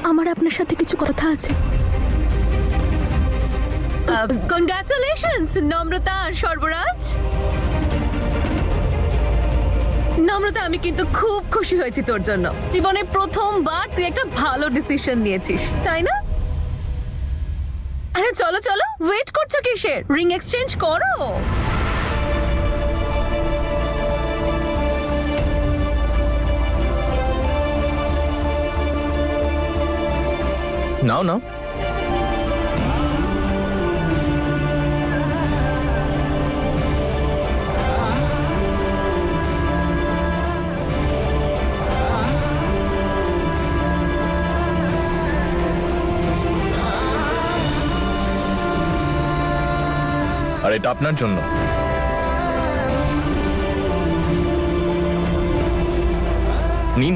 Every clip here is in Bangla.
আমার আপনার সাথে কিছু কথা আছে। কনগ্রাচুলেশনস নম্রতা আর সর্বরাজ। নম্রতা, আমি কিন্তু খুব খুশি হয়েছি তোর জন্য। জীবনে প্রথমবার তুই একটা ভালো ডিসিশন নিয়েছিস, তাই না? আরে চলো চলো, ওয়েট করছো কিসের? রিং এক্সচেঞ্জ করো। নাও নাও। আর এটা আপনার জন্য। নিন।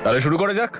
তাহলে শুরু করা যাক।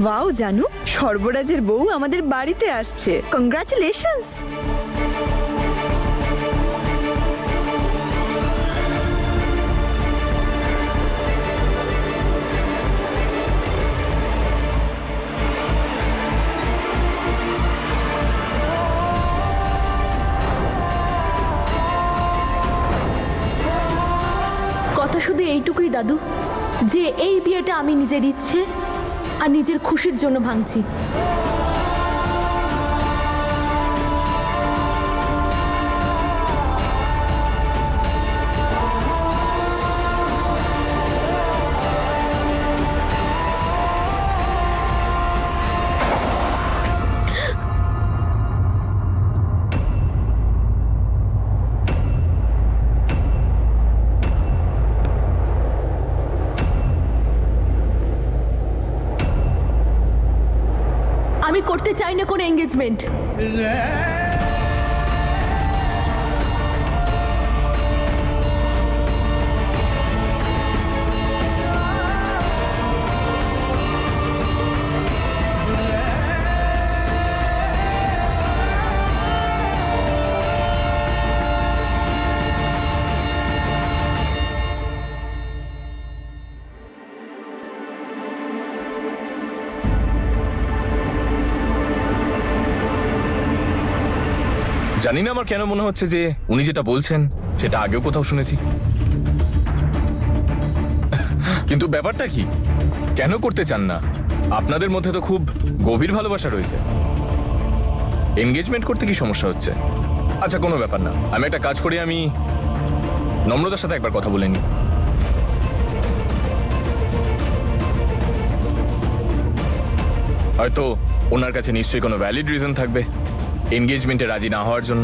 ওয়াও জানু, সর্বরাজের বউ আমাদের বাড়িতে আসছে। কংগ্রাচুলেশনস। কথা শুধু এইটুকুই দাদু, যে এই বিয়েটা আমি নিজের ইচ্ছে আর নিজের খুশির জন্য ভাঙছি। আমি করতে চাই না কোনো এঙ্গেজমেন্ট। জানি না আমার কেন মনে হচ্ছে যে উনি যেটা বলছেন সেটা আগেও কোথাও শুনেছি। কিন্তু ব্যাপারটা কি, কেন করতে চান না? আপনাদের মধ্যে তো খুব গভীর ভালোবাসা রয়েছে। এনগেজমেন্ট করতে কি সমস্যা হচ্ছে? আচ্ছা, কোনো ব্যাপার না, আমি একটা কাজ করি, আমি নম্রতার সাথে একবার কথা বলে নিই। হয়তো ওনার কাছে নিশ্চয়ই কোনো ভ্যালিড রিজন থাকবে এনগেজমেন্টে রাজি না হওয়ার জন্য।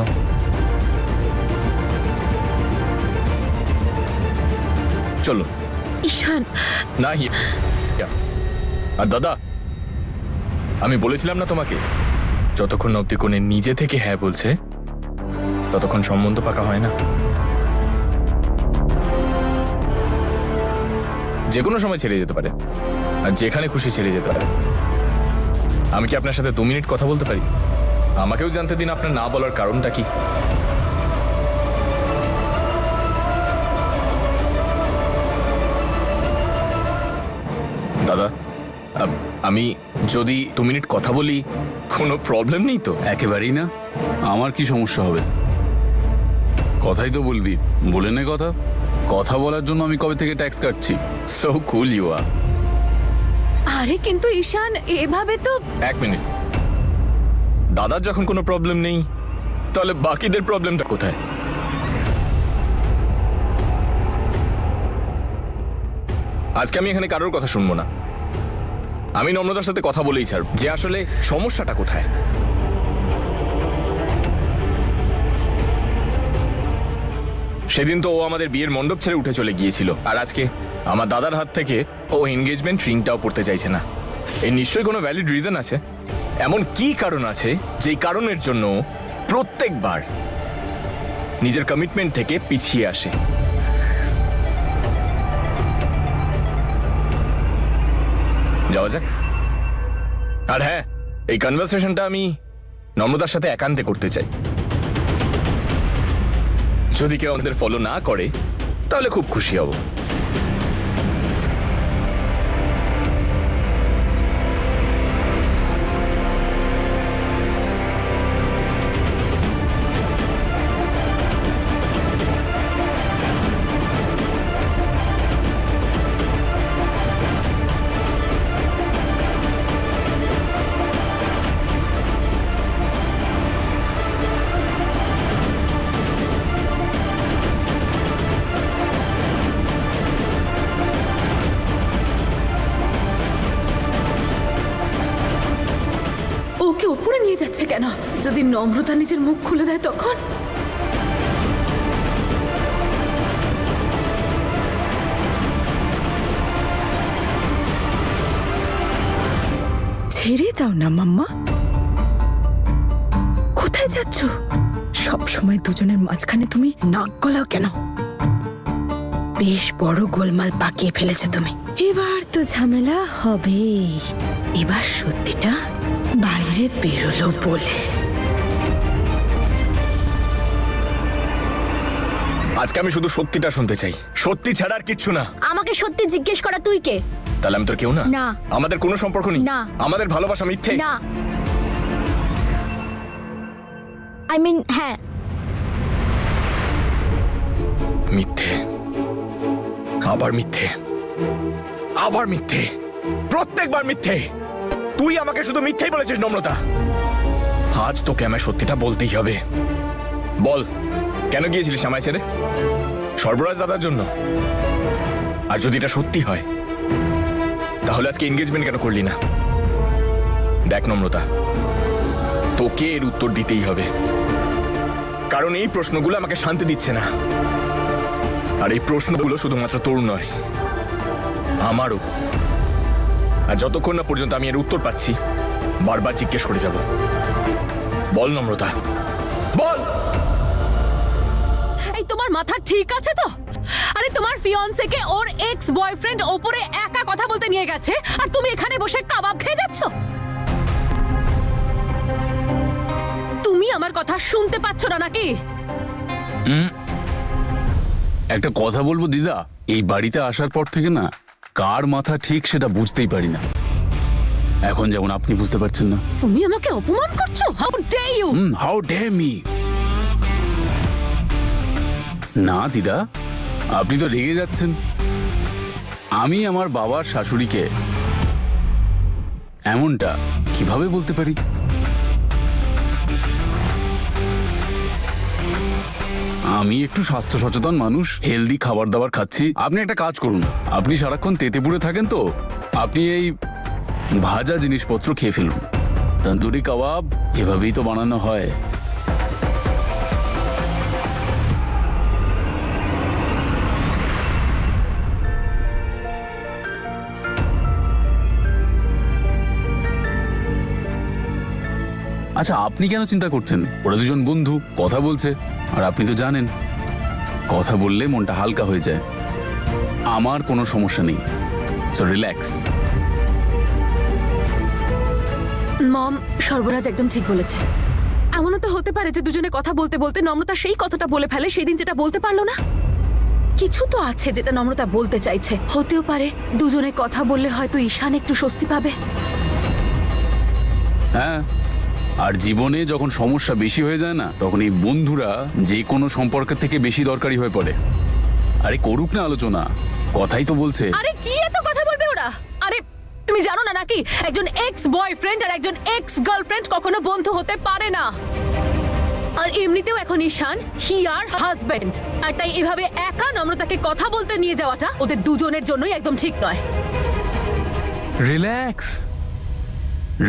চলো। ঈশান, না আর দাদা, আমি বলেছিলাম না তোমাকে, যতক্ষণ অব্দি কোণে নিজে থেকে হ্যাঁ বলছে ততক্ষণ সম্বন্ধ পাকা হয় না। যে কোনো সময় ছেড়ে যেতে পারে, আর যেখানে খুশি ছেড়ে যেতে পারে। আমি কি আপনার সাথে 2 মিনিট কথা বলতে পারি? আমাকেও জানতে দিন আপনার না বলার কারণটা কি। দাদা, আমি যদি 2 মিনিট কথা বলি কোনো প্রবলেম নেই তো? একেবারেই না। আমার কি সমস্যা হবে? কথাই তো বলবি, বলে নে কথা। কথা বলার জন্য আমি কবে থেকে ট্যাক্স কাটছি। So cool you are. আরে কিন্তু ঈশান, এভাবে তো। 1 মিনিট দাদার যখন কোনো প্রবলেম নেই তাহলে বাকিদের প্রবলেমটা কোথায়? আজকে আমি এখানে কারোর কথা শুনবো না। আমি নম্রতার সাথে কথা বলেই ছাড়ব যে আসলে সমস্যাটা কোথায়। সেদিন তো ও আমাদের বিয়ের মণ্ডপ ছেড়ে উঠে চলে গিয়েছিল, আর আজকে আমার দাদার হাত থেকে ও এনগেজমেন্ট রিংটাও পড়তে চাইছে না। এর নিশ্চয়ই কোনো ভ্যালিড রিজন আছে। এমন কি কারণ আছে যেই কারণের জন্য ও প্রত্যেকবার নিজের কমিটমেন্ট থেকে পিছিয়ে আসে? যাওয়া যাক। আর হ্যাঁ, এই কনভারসেশনটা আমি নম্রতার সাথে একান্তে করতে চাই। যদি কেউ আমাদের ফলো না করে তাহলে খুব খুশি হব। ওকে উপরে নিয়ে যাচ্ছে কেন? যদি নম্রতা নিজের মুখ খুলে দেয় তখন? ছেড়ে দাও না মাম্মা। কোথায় যাচ্ছ? সব সময় দুজনের মাঝখানে তুমি নাক গলাও কেন? বেশ বড় গোলমাল পাকিয়ে ফেলেছো তুমি। এবার তো ঝামেলা হবেই। এবার সত্যিটা বাইরে বেরোলো বলে। আজকে আমি শুধু সত্যিটা শুনতে চাই, সত্যি ছাড়া আর কিচ্ছু না। আমাকে সত্যি জিজ্ঞেস করা তুই কে? তাহলে আমি তোর কেউ না? না। আমাদের কোনো সম্পর্ক নেই? না। আমাদের ভালোবাসা মিথ্যে? না, আই মিন হ্যাঁ। মিথ্যে, আবার মিথ্যে, আবার মিথ্যে, প্রত্যেকবার মিথ্যে। তুই আমাকে শুধু মিথ্যেই বলেছিস নম্রতা। আজ তোকে আমায় সত্যিটা বলতেই হবে। বল, কেন গিয়েছিলিস আমায় ছেড়ে? সর্বরাজ দাদার জন্য? আর যদি এটা সত্যি হয় তাহলে আজকে এনগেজমেন্ট কেন করলি না? দেখ নম্রতা, তোকে এর উত্তর দিতেই হবে, কারণ এই প্রশ্নগুলো আমাকে শান্তি দিচ্ছে না। আর এই প্রশ্নগুলো শুধুমাত্র তোর নয়, আমারও। আর যতক্ষণ না পর্যন্ত আমি এর উত্তর পাচ্ছি বারবার জিজ্ঞেস করে যাব। বল নম্রতা, বল। এই তোমার মাথা ঠিক আছে তো? আরে তোমার ফিয়ন্সেকে ওর এক্স বয়ফ্রেন্ড ওপরে একা কথা বলতে নিয়ে গেছে, আর তুমি এখানে বসে কাবাব খেয়ে যাচ্ছ। তুমি আমার কথা শুনতে পাচ্ছ না নাকি? একটা কথা বলবো দিদা, এই বাড়িতে আসার পর থেকে না কার মাথা ঠিক সেটা বুঝতেই পারি না। এখন যেমন আপনি বুঝতে পারছেন না। তুমি আমাকে অপমান করছো? How dare you! How dare me! না দিদা, আপনি তো রেগে যাচ্ছেন। আমি আমার বাবার শাশুড়িকে এমনটা কিভাবে বলতে পারি? আমি একটু স্বাস্থ্য সচেতন মানুষ, হেলদি খাবার দাবার খাচ্ছি। আপনি একটা কাজ করুন, আপনি সারাক্ষণ তেতেপুরে থাকেন তো, আপনি এই ভাজা জিনিসপত্র খেয়ে ফেলুন। তন্দুরি কাবাব এভাবেই তো বানানো হয়। আচ্ছা, আপনি কেন চিন্তা করছেন? ওরা দুজন বন্ধু, কথা বলছে, আর আপনি তো জানেন কথা বললে মনটা হালকা হয়ে যায়। আমার কোনো সমস্যা নেই, সো রিল্যাক্স। মম, সর্বরাজ একদম ঠিক বলেছে। এমনও তো হতে পারে যে দুজনে কথা বলতে বলতে নম্রতা সেই কথাটা বলে ফেলে সেদিন যেটা বলতে পারলো না। কিছু তো আছে যেটা নম্রতা বলতে চাইছে। হতেও পারে দুজনে কথা বললে হয়তো ঈশান একটু স্বস্তি পাবে। হ্যাঁ, আর জীবনে যখন সমস্যা বেশি হয়ে যায় না, তখন এই বন্ধুরা যে কোনো সম্পর্কের থেকে বেশি দরকারি হয়ে পড়ে। আরে করুক না আলোচনা, কথাই তো বলছে। আরে কি এত কথা বলবে ওরা? আরে তুমি জানো না নাকি একজন এক্স বয়ফ্রেন্ড আর একজন এক্স গার্লফ্রেন্ড কখনো বন্ধু হতে পারে না। আর এমনিতেও এখন ঈশান হি আর হাজবেন্ড, আর তাই এভাবে একা নম্রতাকে কথা বলতে নিয়ে যাওয়াটা ওদের দুজনের জন্যই একদম ঠিক নয়। রিল্যাক্স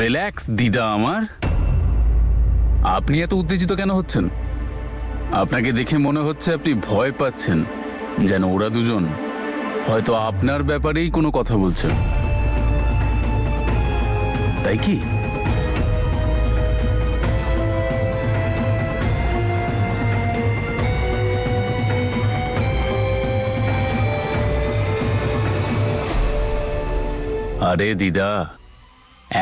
রিল্যাক্স দিদা আমার। আপনি এত উত্তেজিত কেন হচ্ছেন? আপনাকে দেখে মনে হচ্ছে আপনি ভয় পাচ্ছেন, যেন ওরা দুজন হয়তো আপনার ব্যাপারেই কোনো কথা বলছে, তাই কি? আরে দিদা,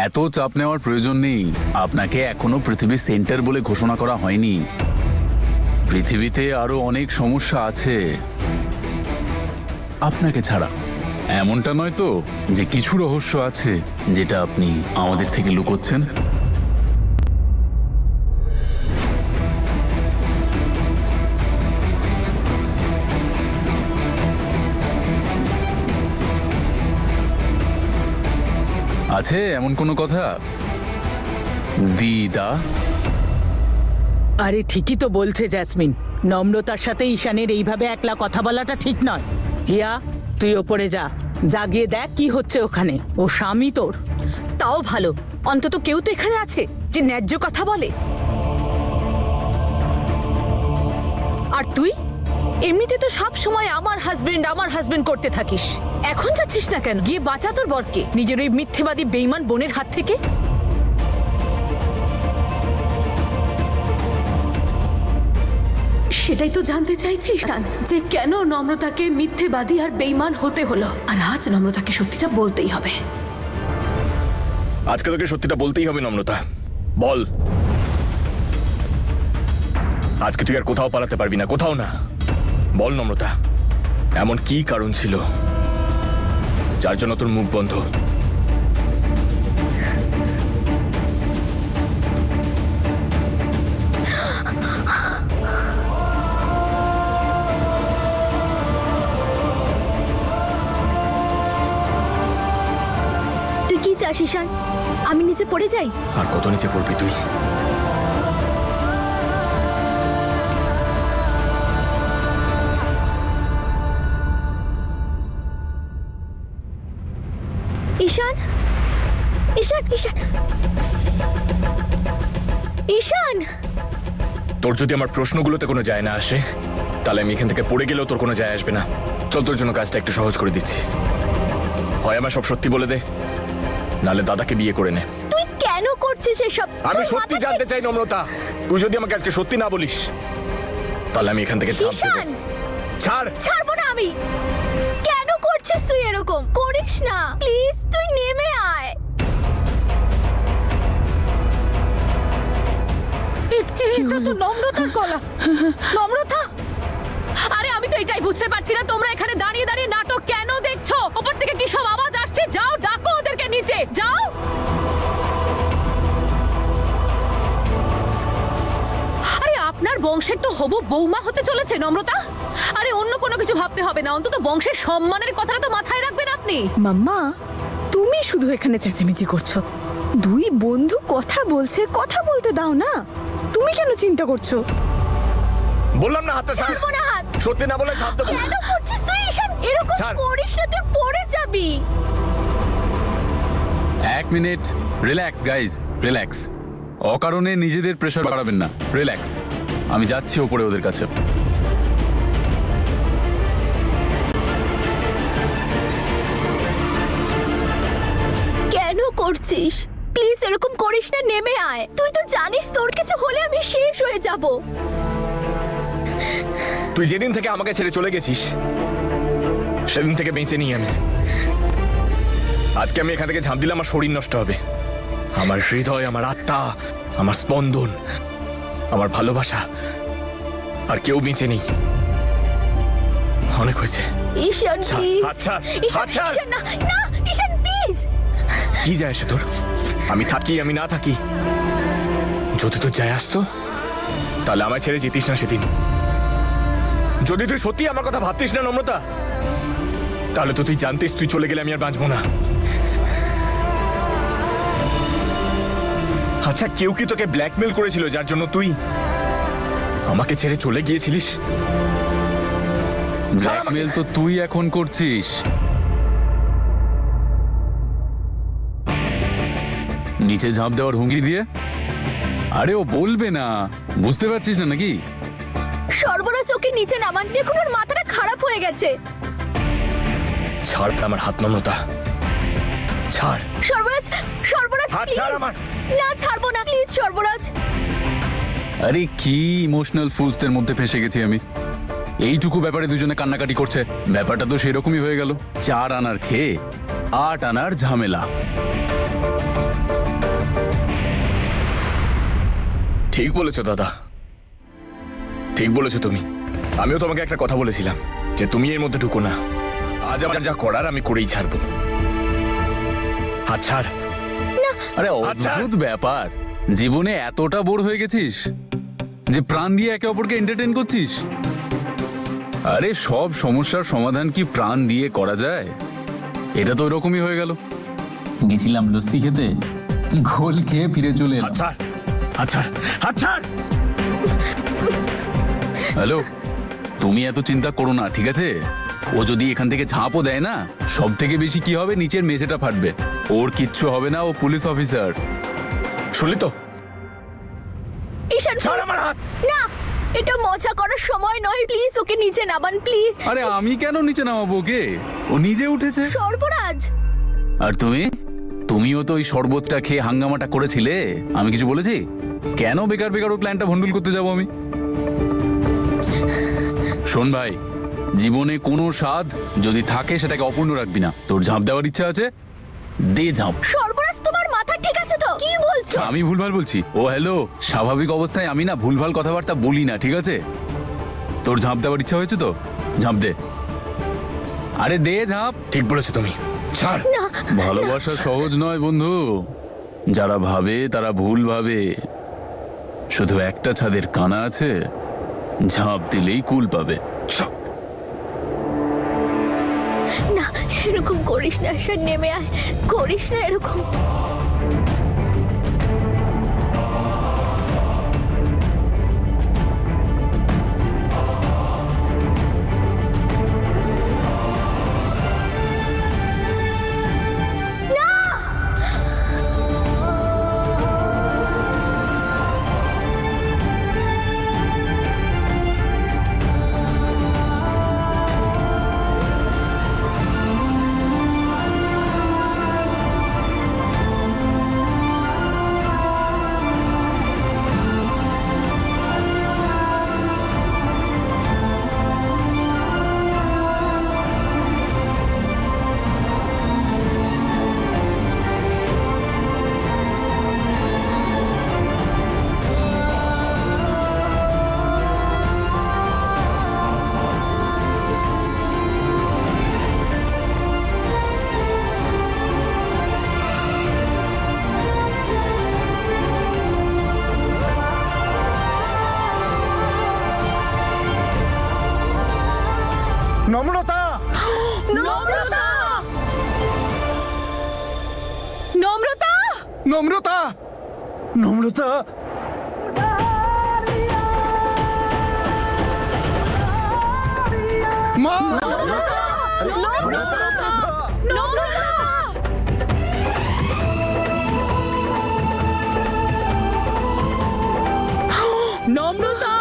এত চাপ নেওয়ার প্রয়োজন নেই। আপনাকে এখনো পৃথিবীর সেন্টার বলে ঘোষণা করা হয়নি। পৃথিবীতে আরো অনেক সমস্যা আছে আপনাকে ছাড়া। এমনটা নয় তো যে কিছু রহস্য আছে যেটা আপনি আমাদের থেকে লুকোচ্ছেন? আছে এমন কোনো কথা দিদা? আরে ঠিকই তো বলছে জ্যাসমিন, নম্রতার সাথে ঈশানের এইভাবে একলা কথা বলাটা ঠিক নয়। হিয়া, তুই ওপরে যা, যা গিয়ে দেখ কি হচ্ছে ওখানে। ও স্বামী তোর। তাও ভালো, অন্তত কেউ তো এখানে আছে যে ন্যায্য কথা বলে। আর তুই এমনিতে তো সব সময় আমার হাজবেন্ড করতে থাকিস। এখন যাচ্ছিস না কেন? গিয়ে বাঁচা তোর বরকে নিজের ওই মিথ্যেবাদী বেঈমান বোনের হাত থেকে। সেটাই তো জানতে চাইছি ঈশান, যে কেন নম্রতাকে মিথ্যেবাদী আর বেইমান হতে হলো। আর আজ নম্রতাকে সত্যিটা বলতেই হবে। আজকে তোকে সত্যিটা বলতেই হবে নম্রতা। বল, আজকে তুই আর কোথাও পালাতে পারবি না, কোথাও না। বল নম্রতা, এমন কি কারণ ছিল যার জন্য তোর মুখ বন্ধ? তুই কি চাস ঈশান? আমি নিচে পড়ে যাই? আর কত নিচে পড়বি তুই? ঈশান, ঈশান, ঈশান, ঈশান! তোর যদি আমার প্রশ্নগুলোতে কোনো যায় না আসে, তাহলে আমি এখান থেকে পড়ে গেলেও তোর কোনো যায় আসবে না। চল, তোর জন্য কাজটা একটু সহজ করে দিচ্ছি। হয় আমার সব সত্যি বলে দে, নাহলে দাদাকে বিয়ে করে নে। তুই কেন করছিস এসব? আমি সত্যি জানতে চাই নম্রতা। তুই যদি আমাকে আজকে সত্যি না বলিস, তাহলে আমি এখান থেকে ঝাঁপ দেব। ঈশান! ছাড়! ছাড়বো না আমি। কেন করছিস তুই এরকম? করিস না প্লিজ, তুই নেমে আয়। এটা তো নম্রতার গলা। নম্রতা! আরে আমি তো এটাই বুঝতে পারছি না, তোমরা এখানে দাঁড়িয়ে দাঁড়িয়ে নাটক কেন দেখছো? উপর থেকে কি সব আওয়াজ আসছে? যাও, ডাকো ওদেরকে নিচে, যাও। আরে আপনার বংশের তো হবু বৌমা হতে চলেছে নম্রতা। আরে অন্য কোনো কিছু ভাবতে হবে না, অন্তত বংশের সম্মানের কথাটা তো মাথায় রাখবেন আপনি। মাম্মা, তুমি শুধু এখানে চেঁচামেচি করছো। দুই বন্ধু কথা বলছে, কথা বলতে দাও না। তুমি কেন চিন্তা করছো? বললাম না হাতটা ছাড়। ছাড়বো না হাত। সত্যি না বলে ঝাঁপ দেবো। কেন করছিস তুই ঈশান? এরকম ছাড়। করিস না, তুই পড়ে যাবি। এক মিনিট, রিল্যাক্স গাইজ, রিল্যাক্স। অকারণে নিজেদের প্রেশার বাড়াবেন না, রিল্যাক্স। আমি যাচ্ছি ওপরে ওদের কাছে। কেন করছিস? প্লিজ এরকম করিস না, নেমে আয়। তুই তো জানিস তোর কিছু হলে আমি শেষ হয়ে যাব। তুই যেদিন থেকে আমাকে ছেড়ে চলে গেছিস, সেদিন থেকে বেঁচে নিই আমি। আজকে আমি এখান থেকে ঝাঁপ দিলে আমার শরীর নষ্ট হবে। আমার হৃদয়, আমার আত্মা, আমার স্পন্দন, আমার ভালোবাসা, আর কেউ বেঁচে নেই। অনেক হয়েছে। ঈশান প্লিজ। হাত ছাড়, ঈশান, হাত ছাড়। ঈশান, না না ঈশান প্লিজ। কি যায় আসে তোর? আমি থাকি আমি না থাকি, যদি তোর যায় আসতো তাহলে আমায় ছেড়ে যেতিস না সেদিন। যদি তুই সত্যি আমার কথা ভাবতিস না নম্রতা, তাহলে তো তুই জানতিস তুই চলে গেলে আমি আর বাঁচবো না। আচ্ছা কেউ কি তোকে ব্ল্যাকমেল করেছিল যার জন্য তুই আমাকে ছেড়ে চলে গিয়েছিলিস? ব্ল্যাকমেল তো তুই এখন করছিস। নিচে ঝাঁপ দেওয়ার হুমকি দিয়ে। আরে ও বলবে না, বুঝতে পারছিস না নাকি? সর্বরাজ ওকে নিচে নামান, দেখুন ওর মাথাটা খারাপ হয়ে গেছে। ছাড় আমার হাত, নম্রতা ছাড়। সর্বরাজ, সর্বরাজ হাত প্লিজ। ছাড় আমার। না ছাড়বো না, প্লিজ সর্বরাজ। আরে কি ইমোশনাল ফুলসদের মধ্যে ফেসে গেছি আমি। এইটুকু ব্যাপারে দুজনে কান্নাকাটি করছে। ব্যাপারটা তো সেরকমই হয়ে গেল। 4 আনার খেয়ে 8 আনার ঝামেলা। ঠিক বলেছো দাদা, ঠিক বলেছো তুমি। আমিও তোমাকে একটা কথা বলেছিলাম যে তুমি এর মধ্যে ঢুকো না। আজ আমার যা করার আমি করেই ছাড়বো। হাত ছাড়। আরে আচ্ছা। অদ্ভুত ব্যাপার, জীবনে এতটা বোর হয়ে গেছিস যে প্রাণ দিয়ে একে অপরকে এন্টারটেইন করছিস। আরে সব সমস্যার সমাধান কি প্রাণ দিয়ে করা যায়? এটা তো ওরকমই হয়ে গেল। গেছিলাম লস্যি খেতে, ঘোল খেয়ে ফিরে চলে এলাম। হাত ছাড়, হাত ছাড়, হাত ছাড়। হ্যালো, তুমি এত চিন্তা করো না, ঠিক আছে? ও যদি এখান থেকে ঝাঁপও দেয় না, সব থেকে বেশি কি হবে, নিচের মেঝেটা ফাটবে। ওর কিচ্ছু হবে না, ও পুলিশ অফিসার। শুনলি তো? ঈশান ছাড় আমার হাত। না, এটা মজা করার সময় নয়, প্লিজ ওকে নিচে নামান প্লিজ। আরে আমি কেন নিচে নামাবো ওকে? ও নিজে উঠেছে। সর্বরাজ, আর তুমিও তো ওই শরবতটা খেয়ে হাঙ্গামাটা করেছিলে। আমি কিছু বলেছি? কেন বেকার বেকার ওর প্ল্যানটা ভন্ডুল করতে যাবো আমি? শোন ভাই, জীবনে কোনো স্বাদ যদি থাকে সেটাকে অপূর্ণ রাখবি না। তোর ঝাঁপ দেওয়ার ইচ্ছা আছে, দে ঝাঁপ। সর্বরাজ তোমার মাথা ঠিক আছে তো? কি বলছো? আমি ভুলভাল বলছি? ও হ্যালো, স্বাভাবিক অবস্থায় আমি না ভুলভাল কথাবার্তা বলি না, ঠিক আছে? তোর ঝাঁপ দেওয়ার ইচ্ছা হয়েছে তো ঝাঁপ দে। আরে দে ঝাঁপ। ঠিক বলেছো তুমি, ছাড়। না, ভালোবাসা সহজ নয় বন্ধু। যারা ভাবে তারা ভুল ভাবে। শুধু একটা ছাদের কানা আছে, ঝাঁপ দিলেই কুল পাবে। না, এরকম করিস না ঈশান, নেমে আয়। করিস না এরকম। নম্রতা, নম্রতা! নম্রতা! নম্রতা, নম্রতা। মা! নম্রতা,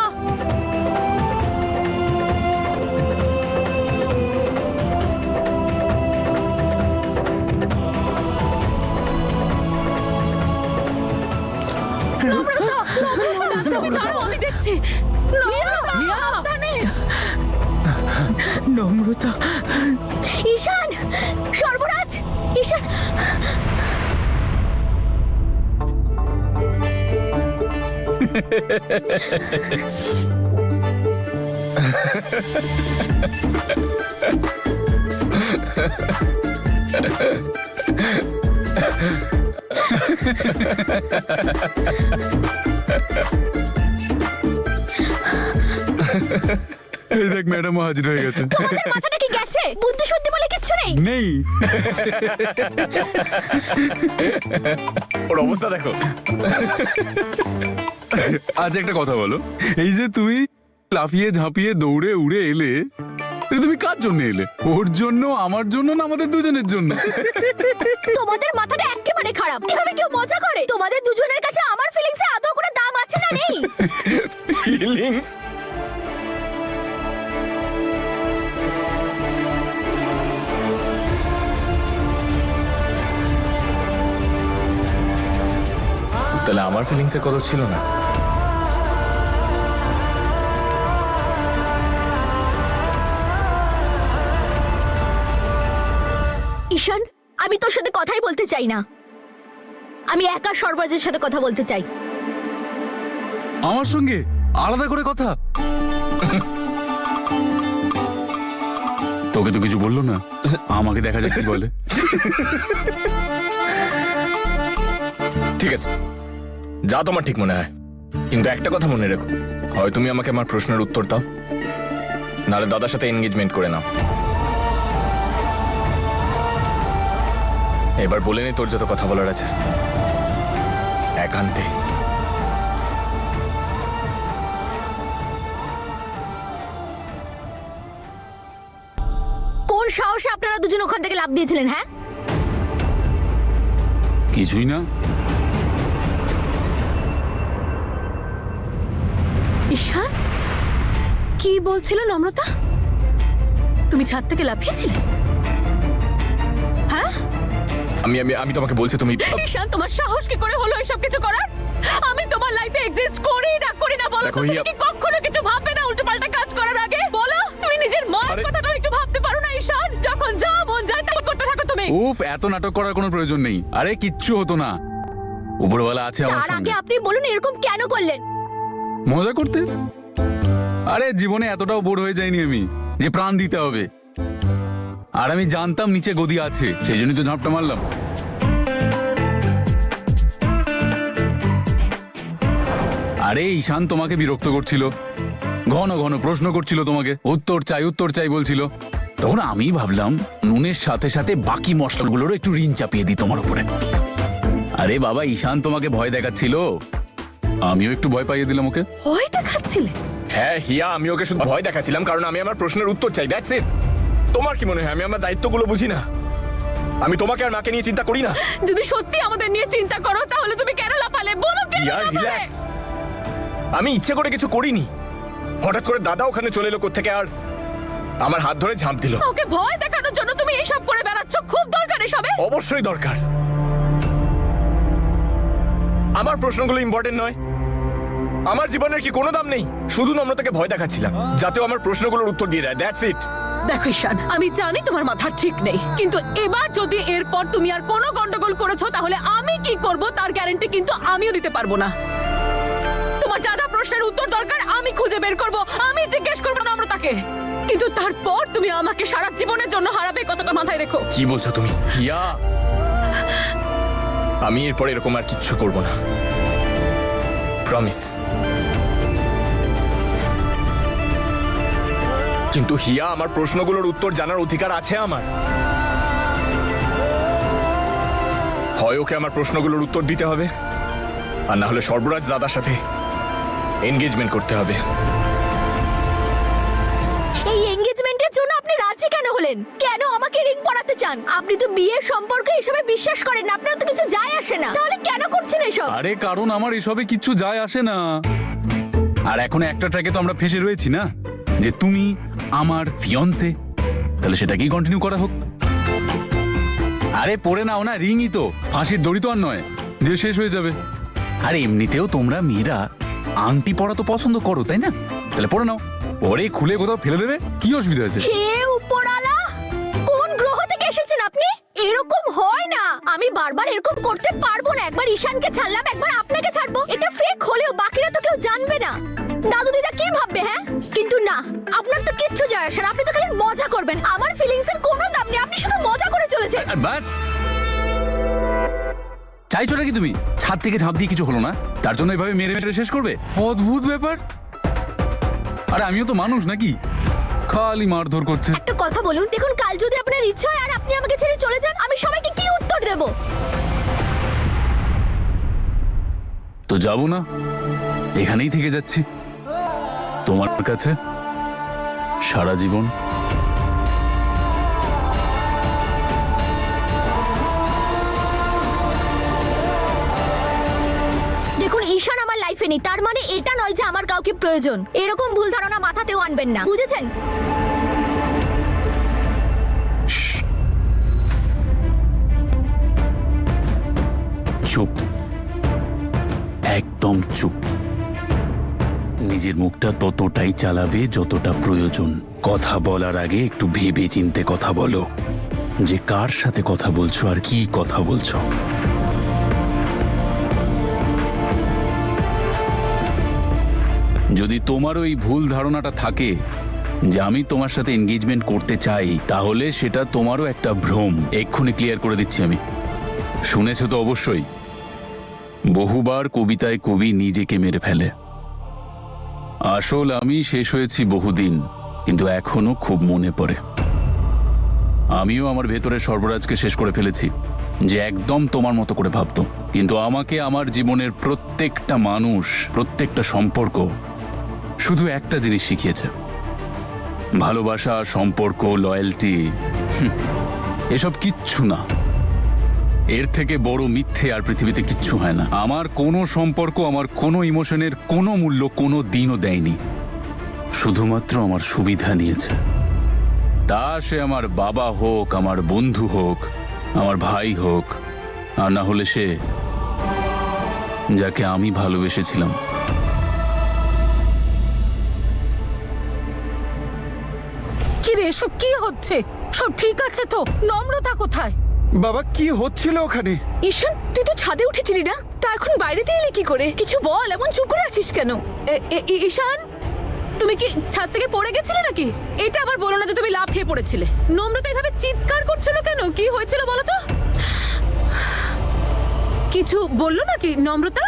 তুমি দাঁড়াও, আমি দেখছি। নম্রতা, ঈশান, সর্বরাজ, ঈশান। এই দেখ ম্যাডামও হাজির হয়ে গেছে। তোমাদের মাথাটা কি গেছে? বুদ্ধি শুদ্ধি বলে কিছু কিচ্ছু নেই। নেই। ওর অবস্থা দেখো। আজ একটা কথা বলো, এই যে তুমি লাফিয়ে ঝাঁপিয়ে দৌড়ে উড়ে এলে, এটা তুমি কার জন্য এলে? ওর জন্য, আমার জন্য, না আমাদের দুজনের জন্য? তোমাদের মাথাটা একেবারে খারাপ। এভাবে কেউ মজা করে? তোমাদের দুজনের কাছে আমার ফিলিংস এর আদৌ কোনো দাম আছে না নেই? ফিলিংস? তাহলে আমার ফিলিংস এর কথা ছিল না? ঈশান, আমি তোর সাথে কথাই বলতে চাই না। আমি একা সর্বরাজের সাথে কথা বলতে চাই। আমার সঙ্গে আলাদা করে কথা? তোকে তো কিছু বললো না, আমাকে দেখা যাক কি বলে। ঠিক আছে, যা তোমার ঠিক মনে হয়, কিন্তু একটা কথা মনে রেখো, হয় তুমি আমাকে আমার প্রশ্নের উত্তর দাও, নাহলে দাদার সাথে এনগেজমেন্ট করে নাও। এবার বলে নি তোর যত কথা বলার আছে, একান্তে। কোন সাহসে আপনারা দুজন ওখান থেকে লাফ দিয়েছিলেন? হ্যাঁ, কিছুই না। ঈশান, কি বলছিল নম্রতা? তুমি ছাদ থেকে লাফিয়েছিলে? হ্যাঁ আমি আমি আমি তোমাকে বলছি, তুমি ঈশান, তোমার সাহস কি করে হলো এসব কিছু করার? আমি তোমার লাইফে এক্সিস্ট করি না বলো তো? দেখো, তুমি হিয়া- কি কখনো কিছু ভাববে না উল্টোপাল্টা কাজ করার আগে? বলো, তুমি নিজের মায়ের আরে- কথাটাও একটু ভাবতে পারো না ঈশান? যখন যা মন যায় তাই করতে থাকো তুমি। উফ, এত নাটক করার কোনো প্রয়োজন নেই। আরে কিচ্ছু হতো না, উপরওয়ালা আছে আমার তার আগে সঙ্গে। আপনি বলুন এরকম কেন করলেন? মজা করতে? আরে জীবনে এতটাও বোর হয়ে যায়নি আমি যে প্রাণ দিতে হবে। আর আমি জানতাম নিচে গদি আছে, সেই জন্যই তো ঝাঁপটা মারলাম। আরে ঈশান তোমাকে বিরক্ত করছিল, ঘন ঘন প্রশ্ন করছিল, তোমাকে উত্তর চাই বলছিল। তখন আমি ভাবলাম নুনের সাথে সাথে বাকি মশলাগুলোরও একটু ঋণ চাপিয়ে দিই তোমার উপরে। আরে বাবা, ঈশান তোমাকে ভয় দেখাচ্ছিল, আমিও একটু ভয় পাইয়ে দিলাম ওকে। ভয় দেখাচ্ছিলে? হ্যাঁ হিয়া, আমি ওকে শুধু ভয় দেখাচ্ছিলাম কারণ আমি আমার প্রশ্নের উত্তর চাই, দ্যাটস ইট। তোমার কি মনে হয় আমি আমার দায়িত্বগুলো বুঝি না? আমি তোমাকে আর মাকে নিয়ে চিন্তা করি না? যদি সত্যি আমাদের নিয়ে চিন্তা করো তাহলে তুমি কেন লাফালে? বলো কেন হিয়া, লাফালে? রিল্যাক্স। আমি ইচ্ছে করে কিছু করিনি, হঠাৎ করে দাদা ওখানে চলে এলো কোত্থেকে আর আমার হাত ধরে ঝাঁপ দিল। ওকে ভয় দেখানোর জন্য তুমি এইসব করে বেড়াচ্ছ? খুব দরকার এসবের? অবশ্যই দরকার। আমার প্রশ্নগুলো ইম্পর্টেন্ট নয়? আমার জীবনের কি কোনো দাম নেই? শুধু নম্রতাকে ভয় দেখাচ্ছিলাম যাতে ও আমার প্রশ্নগুলোর উত্তর দিয়ে দেয়, দ্যাটস ইট। দেখো ঈশান, আমি জানি তোমার মাথা ঠিক নেই, কিন্তু এবার যদি এরপর তুমি আর কোনো গন্ডগোল করেছো তাহলে আমি কি করব তার গ্যারান্টি কিন্তু আমিও দিতে পারবো না। তোমার যা যা প্রশ্নের উত্তর দরকার আমি খুঁজে বের করব, আমি জিজ্ঞেস করবো নম্রতাকে, কিন্তু তারপর তুমি আমাকে সারা জীবনের জন্য হারাবে, কথাটা মাথায় রেখো। কি বলছো তুমি? হিয়া, আমি এরপর এরকম আর কিচ্ছু করব না, প্রমিস। কিন্তু হিয়া, আমার প্রশ্নগুলোর উত্তর জানার অধিকার আছে আমার। হয় ওকে আমার প্রশ্নগুলোর উত্তর দিতে হবে, আর না হলে সর্বরাজ দাদার সাথে এনগেজমেন্ট করতে হবে। এই এনগেজমেন্টের জন্য আপনি রাজি কেন হলেন? কেন আমাকে রিং পরাতে চান? আপনি তো বিয়ের সম্পর্কে এসবে বিশ্বাস করেন না, আপনার তো কিছু যায় আসে না, তাহলে কেন করছেন এসব? আরে কারণ আমার এসবে কিচ্ছু যায় আসে না। আর এখন একটা ট্র্যাকে তো আমরা ফেসে রয়েছি না, যে তুমি আমার ফিয়ন্সে, তাহলে সেটাকেই কন্টিনিউ করা হোক। আরে পরে নাও না, রিংই তো, ফাঁসির দড়ি তো আর নয় যে শেষ হয়ে যাবে। আর এমনিতেও তোমরা মেয়েরা আংটি পরা তো পছন্দ করো, তাই না? তাহলে পরে নাও, পরে খুলে কোথাও ফেলে দেবে, কি অসুবিধা আছে? হে উপরালা, কোন গ্রহ থেকে এসেছেন আপনি? এরকম হয় না, আমি বারবার এরকম করতে পারবো না। একবার ঈশানকে ছাড়লাম, একবার আপনাকে ছাড়বো, এটা ফেক হলেও বাকিরা তো কেউ জানবে না। দাদু দিদা কি ভাববে? হ্যাঁ, কিন্তু না, আপনার তো কিচ্ছু যায় আসে না, আপনি তো খালি মজা করবেন। আমার ফিলিংস এর কোনো দাম নেই, আপনি শুধু মজা করে চলেছেন। আর ব্যাস, চাইছো নাকি তুমি ছাদ থেকে ঝাঁপ দিয়ে কিছু হলো না তার জন্য এভাবে মেরে মেরে শেষ করবে? অদ্ভুত ব্যাপার। আরে আমিও তো মানুষ নাকি, খালি মারধর করছে। একটা কথা বলুন, দেখুন কাল যদি আপনার ইচ্ছা হয় আর আপনি আমাকে ছেড়ে চলে যান, আমি সবাইকে কি উত্তর দেব? তো যাবো না, এখানেই থেকে যাচ্ছি তোমার কাছে সারা জীবন। দেখুন ঈশান আমার লাইফে নেই, তার মানে এটা নয় যে আমার কাউকে প্রয়োজন। এরকম ভুল ধারণা মাথাতেও আনবেন না, বুঝেছেন? চুপ, একদম চুপ। নিজের মুখটা ততটাই চালাবে যতটা প্রয়োজন। কথা বলার আগে একটু ভেবে চিন্তে কথা বলো যে কার সাথে কথা বলছো আর কি কথা বলছো। যদি তোমার ওই ভুল ধারণাটা থাকে যে আমি তোমার সাথে এনগেজমেন্ট করতে চাই, তাহলে সেটা তোমারও একটা ভ্রম। এক্ষুনি ক্লিয়ার করে দিচ্ছি আমি। শুনেছো তো অবশ্যই, বহুবার কবিতায় কবি নিজেকে মেরে ফেলে। আসল আমি শেষ হয়েছি বহুদিন, কিন্তু এখনো খুব মনে পড়ে। আমিও আমার ভেতরের সর্বরাজকে শেষ করে ফেলেছি, যে একদম তোমার মতো করে ভাবতো। কিন্তু আমাকে আমার জীবনের প্রত্যেকটা মানুষ, প্রত্যেকটা সম্পর্ক শুধু একটা জিনিস শিখিয়েছে: ভালোবাসা, সম্পর্ক, লয়্যালটি, এসব কিচ্ছু না। এর থেকে বড় মিথ্যে আর পৃথিবীতে কিচ্ছু হয় না। আমার কোনো সম্পর্ক, আমার কোনো ইমোশনের কোনো মূল্য কোনো দিনও দেয়নি, শুধুমাত্র আমার সুবিধা নিয়েছে। তা সে আমার বাবা হোক, আমার বন্ধু হোক, আমার ভাই হোক, আর না হলে সে যাকে আমি ভালোবেসেছিলাম। কি রে, এসব কি হচ্ছে? সব ঠিক আছে তো? নম্রতা কোথায়? বাবা কি হচ্ছিল ওখানে? ঈশান, তুই তো ছাদে উঠেছিলি না? তা এখন বাইরেতে এলি কি করে? কিছু বল, এমন চুপ করে আছিস কেন? ঈশান, তুমি কি ছাদ থেকে পড়ে গেছিলে নাকি? এটা আবার বলো না যে তুমি লাফিয়ে পড়েছিলে। নম্রতা এভাবে চিৎকার করছিল কেন? কি হয়েছিল বলো তো? কিছু বললো নাকি নম্রতা?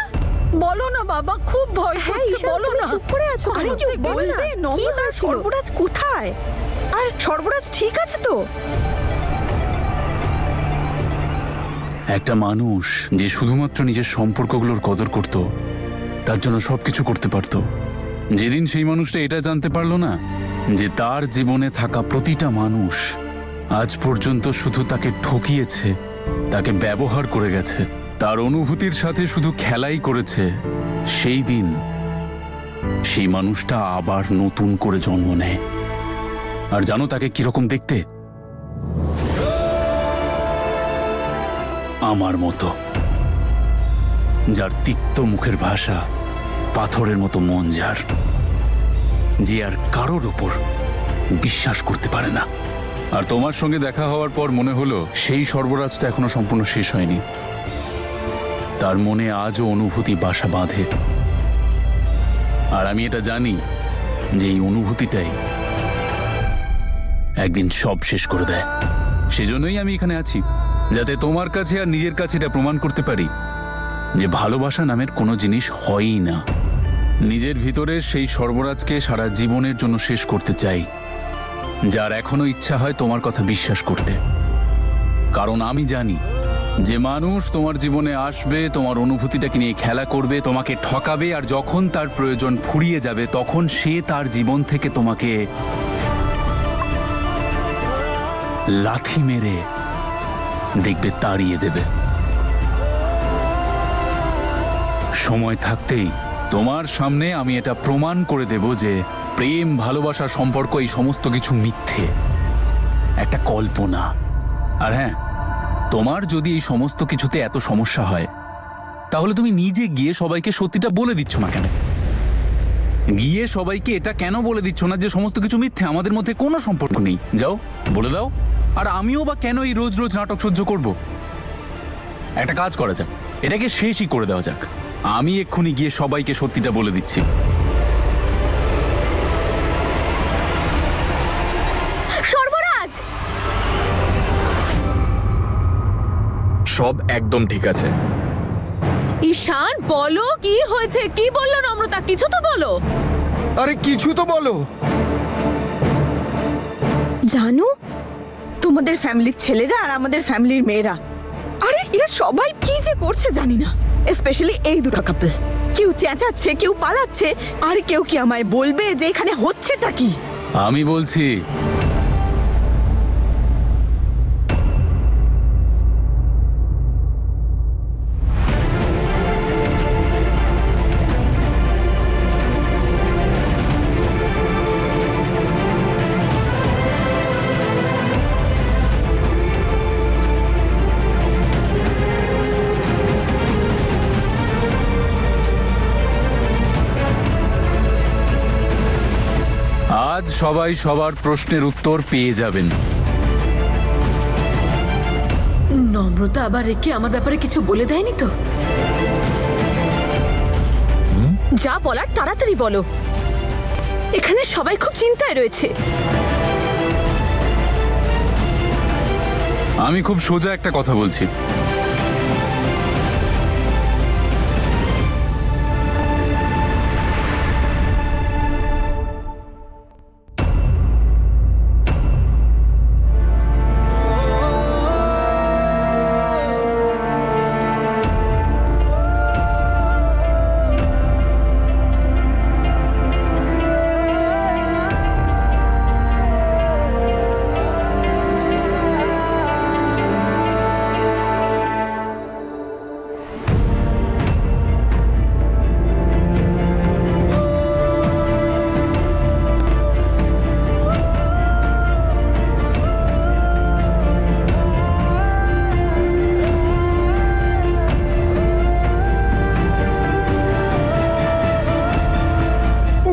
বলো না বাবা, খুব ভয় করছে, বলো না। চুপ করে আছো কেন? তুই বল না। নম্রতা, সর্বরাজ কোথায়? আর সর্বরাজ ঠিক আছে তো? একটা মানুষ যে শুধুমাত্র নিজের সম্পর্কগুলোর কদর করত, তার জন্য সবকিছু করতে পারত, যেদিন সেই মানুষটা এটা জানতে পারলো না যে তার জীবনে থাকা প্রতিটা মানুষ আজ পর্যন্ত শুধু তাকে ঠকিয়েছে, তাকে ব্যবহার করে গেছে, তার অনুভূতির সাথে শুধু খেলাই করেছে, সেই দিন সেই মানুষটা আবার নতুন করে জন্ম নেয়। আর জানো তাকে কিরকম দেখতে? আমার মতো, যার তিক্ত মুখের ভাষা পাথরের মতো মন, যার যে আর কারোর ওপর বিশ্বাস করতে পারে না। আর তোমার সঙ্গে দেখা হওয়ার পর মনে হলো সেই সর্বরাজটা এখনো সম্পূর্ণ শেষ হয়নি। তার মনে আজও অনুভূতি বাসা বাঁধে। আর আমি এটা জানি যে এই অনুভূতিটাই একদিন সব শেষ করে দেয়। সেজন্যই আমি এখানে আছি, যাতে তোমার কাছে আর নিজের কাছে এটা প্রমাণ করতে পারি যে ভালোবাসা নামের কোনো জিনিস হয়ই না। নিজের ভিতরের সেই সর্বরাজকে সারা জীবনের জন্য শেষ করতে চাই, যার এখনো ইচ্ছা হয় তোমার কথা বিশ্বাস করতে। কারণ আমি জানি যে মানুষ তোমার জীবনে আসবে, তোমার অনুভূতিটাকে নিয়ে খেলা করবে, তোমাকে ঠকাবে, আর যখন তার প্রয়োজন ফুরিয়ে যাবে তখন সে তার জীবন থেকে তোমাকে লাথি মেরে দেখবে তাড়িয়ে দেবে। সময় থাকতেই তোমার সামনে আমি এটা প্রমাণ করে দেব যে প্রেম, ভালোবাসা, সম্পর্ক এই সমস্ত কিছু মিথ্যে, একটা কল্পনা। আর হ্যাঁ, তোমার যদি এই সমস্ত কিছুতে এত সমস্যা হয়, তাহলে তুমি নিজে গিয়ে সবাইকে সত্যিটা বলে দিচ্ছ না কেন? গিয়ে সবাইকে এটা কেন বলে দিচ্ছ না যে সমস্ত কিছু মিথ্যে, আমাদের মধ্যে কোনো সম্পর্ক নেই? যাও, বলে দাও। আর আমিও বা কেন এই রোজ রোজ নাটক সহ্য করব? একটা কাজ করা যাক, এটাকে শেষই করে দেওয়া যাক। আমি এক্ষুনি গিয়ে সবাইকে সত্যিটা বলে দিচ্ছি। সর্বরাজ, সব একদম ঠিক আছে। ঈশান, বলো কি হয়েছে? কি বললো নম্রতা? কিছু তো বলো। আরে কিছু তো বলো। জানো তোমাদের ফ্যামিলির ছেলেরা আর আমাদের ফ্যামিলির মেয়েরা, আরে এরা সবাই কি যে করছে জানি না, স্পেশালি এই দুটো কাপল। কেউ চেঁচাচ্ছে, কেউ পালাচ্ছে, আর কেউ কি আমায় বলবে যে এখানে হচ্ছেটা কি? আমি বলছি, আজ সবাই সবার প্রশ্নের উত্তর পেয়ে যাবেন। নম্রতা আবার রেখে আমার ব্যাপারে কিছু বলে দেয়নি তো? যা বলার তাড়াতাড়ি বলো, এখানে সবাই খুব চিন্তায় রয়েছে। আমি খুব সোজা একটা কথা বলছি।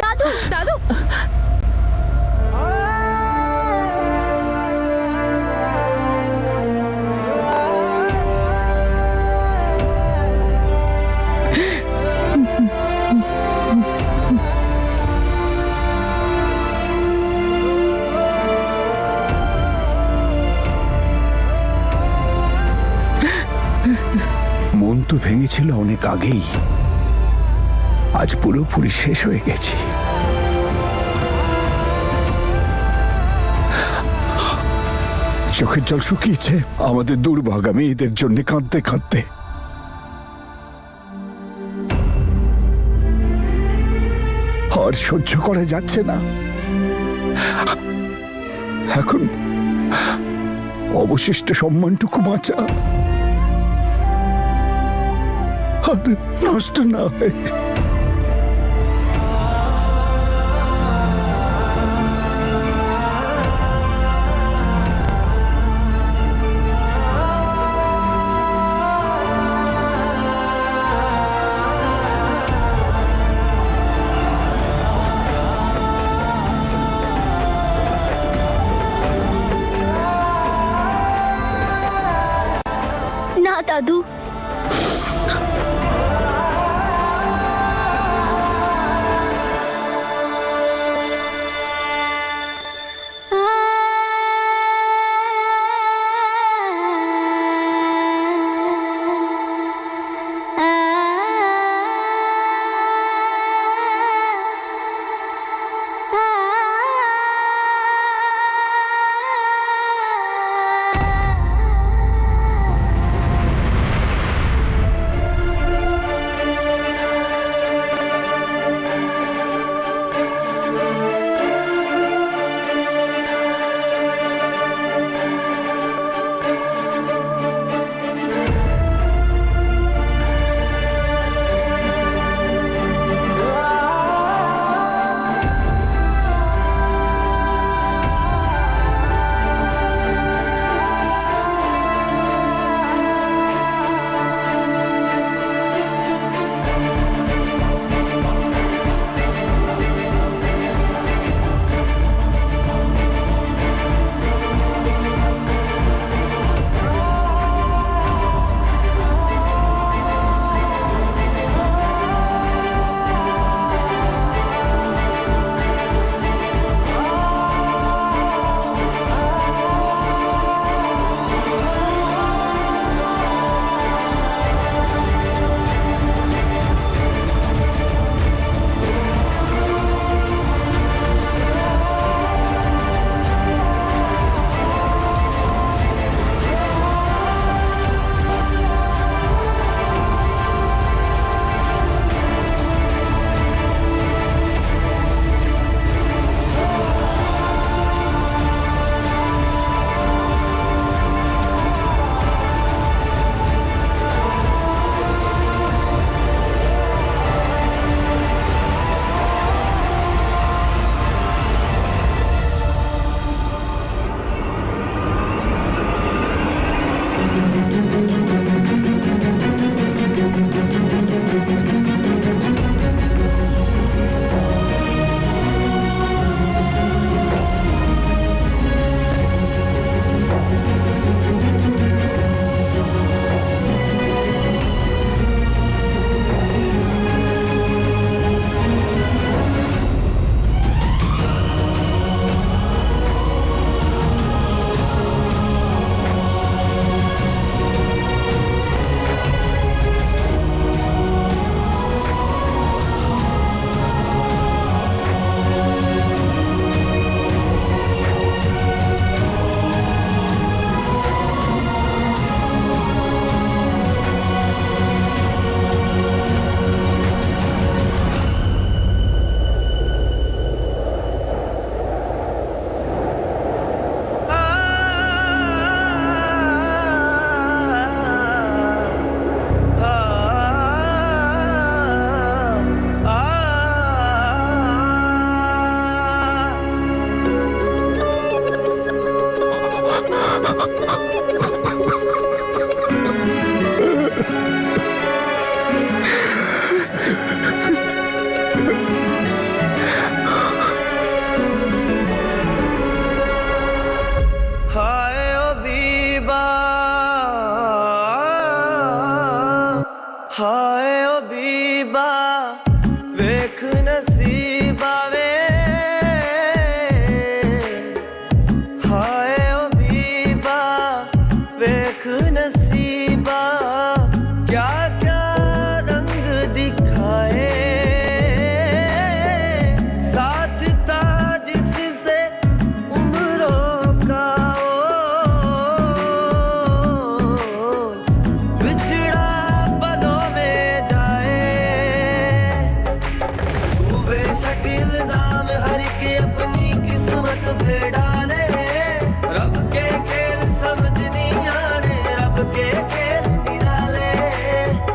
দাদু, দাদু, মন তো ভেঙেছিল অনেক আগেই, আজ পুরোপুরি শেষ হয়ে গেছি। চোখের জল শুকিয়েছে আমাদের দুর্ভাগা মেয়েদের জন্য কাঁদতে কাঁদতে। আর সহ্য করা যাচ্ছে না। এখন অবশিষ্ট সম্মানটুকু বাঁচা আর নষ্ট না হয়। না দাদু, नसीबा वे हाय ओ बीबा वेख नसीबा क्या क्या रंग दिखाए साथ था जिससे उम्रों का बिछड़ा पलों में जाए तू बेशक इल्जाम हर के अपनी किस्मत पे डाले रब के खेल समझ नहीं आने रब के खेल निराले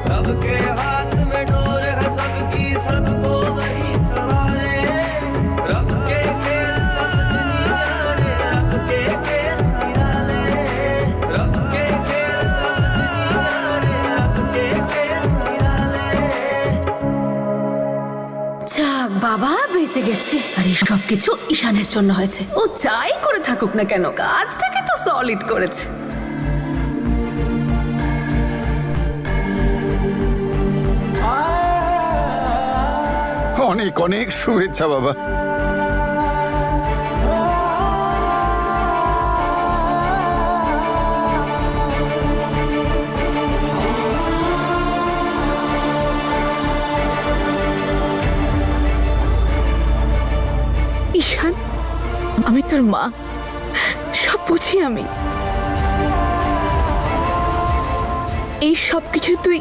रब के हाथ में डोर है सबकी सबको वही संभाले रब के खेल समझ नहीं आने रब के खेल निराले रब के खेल समझ नहीं आने रब के खेल निराले যাক বাবা, বেঁচে গেছে। আর এই সব কিছু ঈশানের জন্য হয়েছে। ও যাই করে থাকুক না কেন, কাজটাকে তো সলিড করেছে। অনেক অনেক শুভেচ্ছা বাবা। ঈশান, আমি তোর মা, সব বুঝি আমি। এই সব কিছু তুই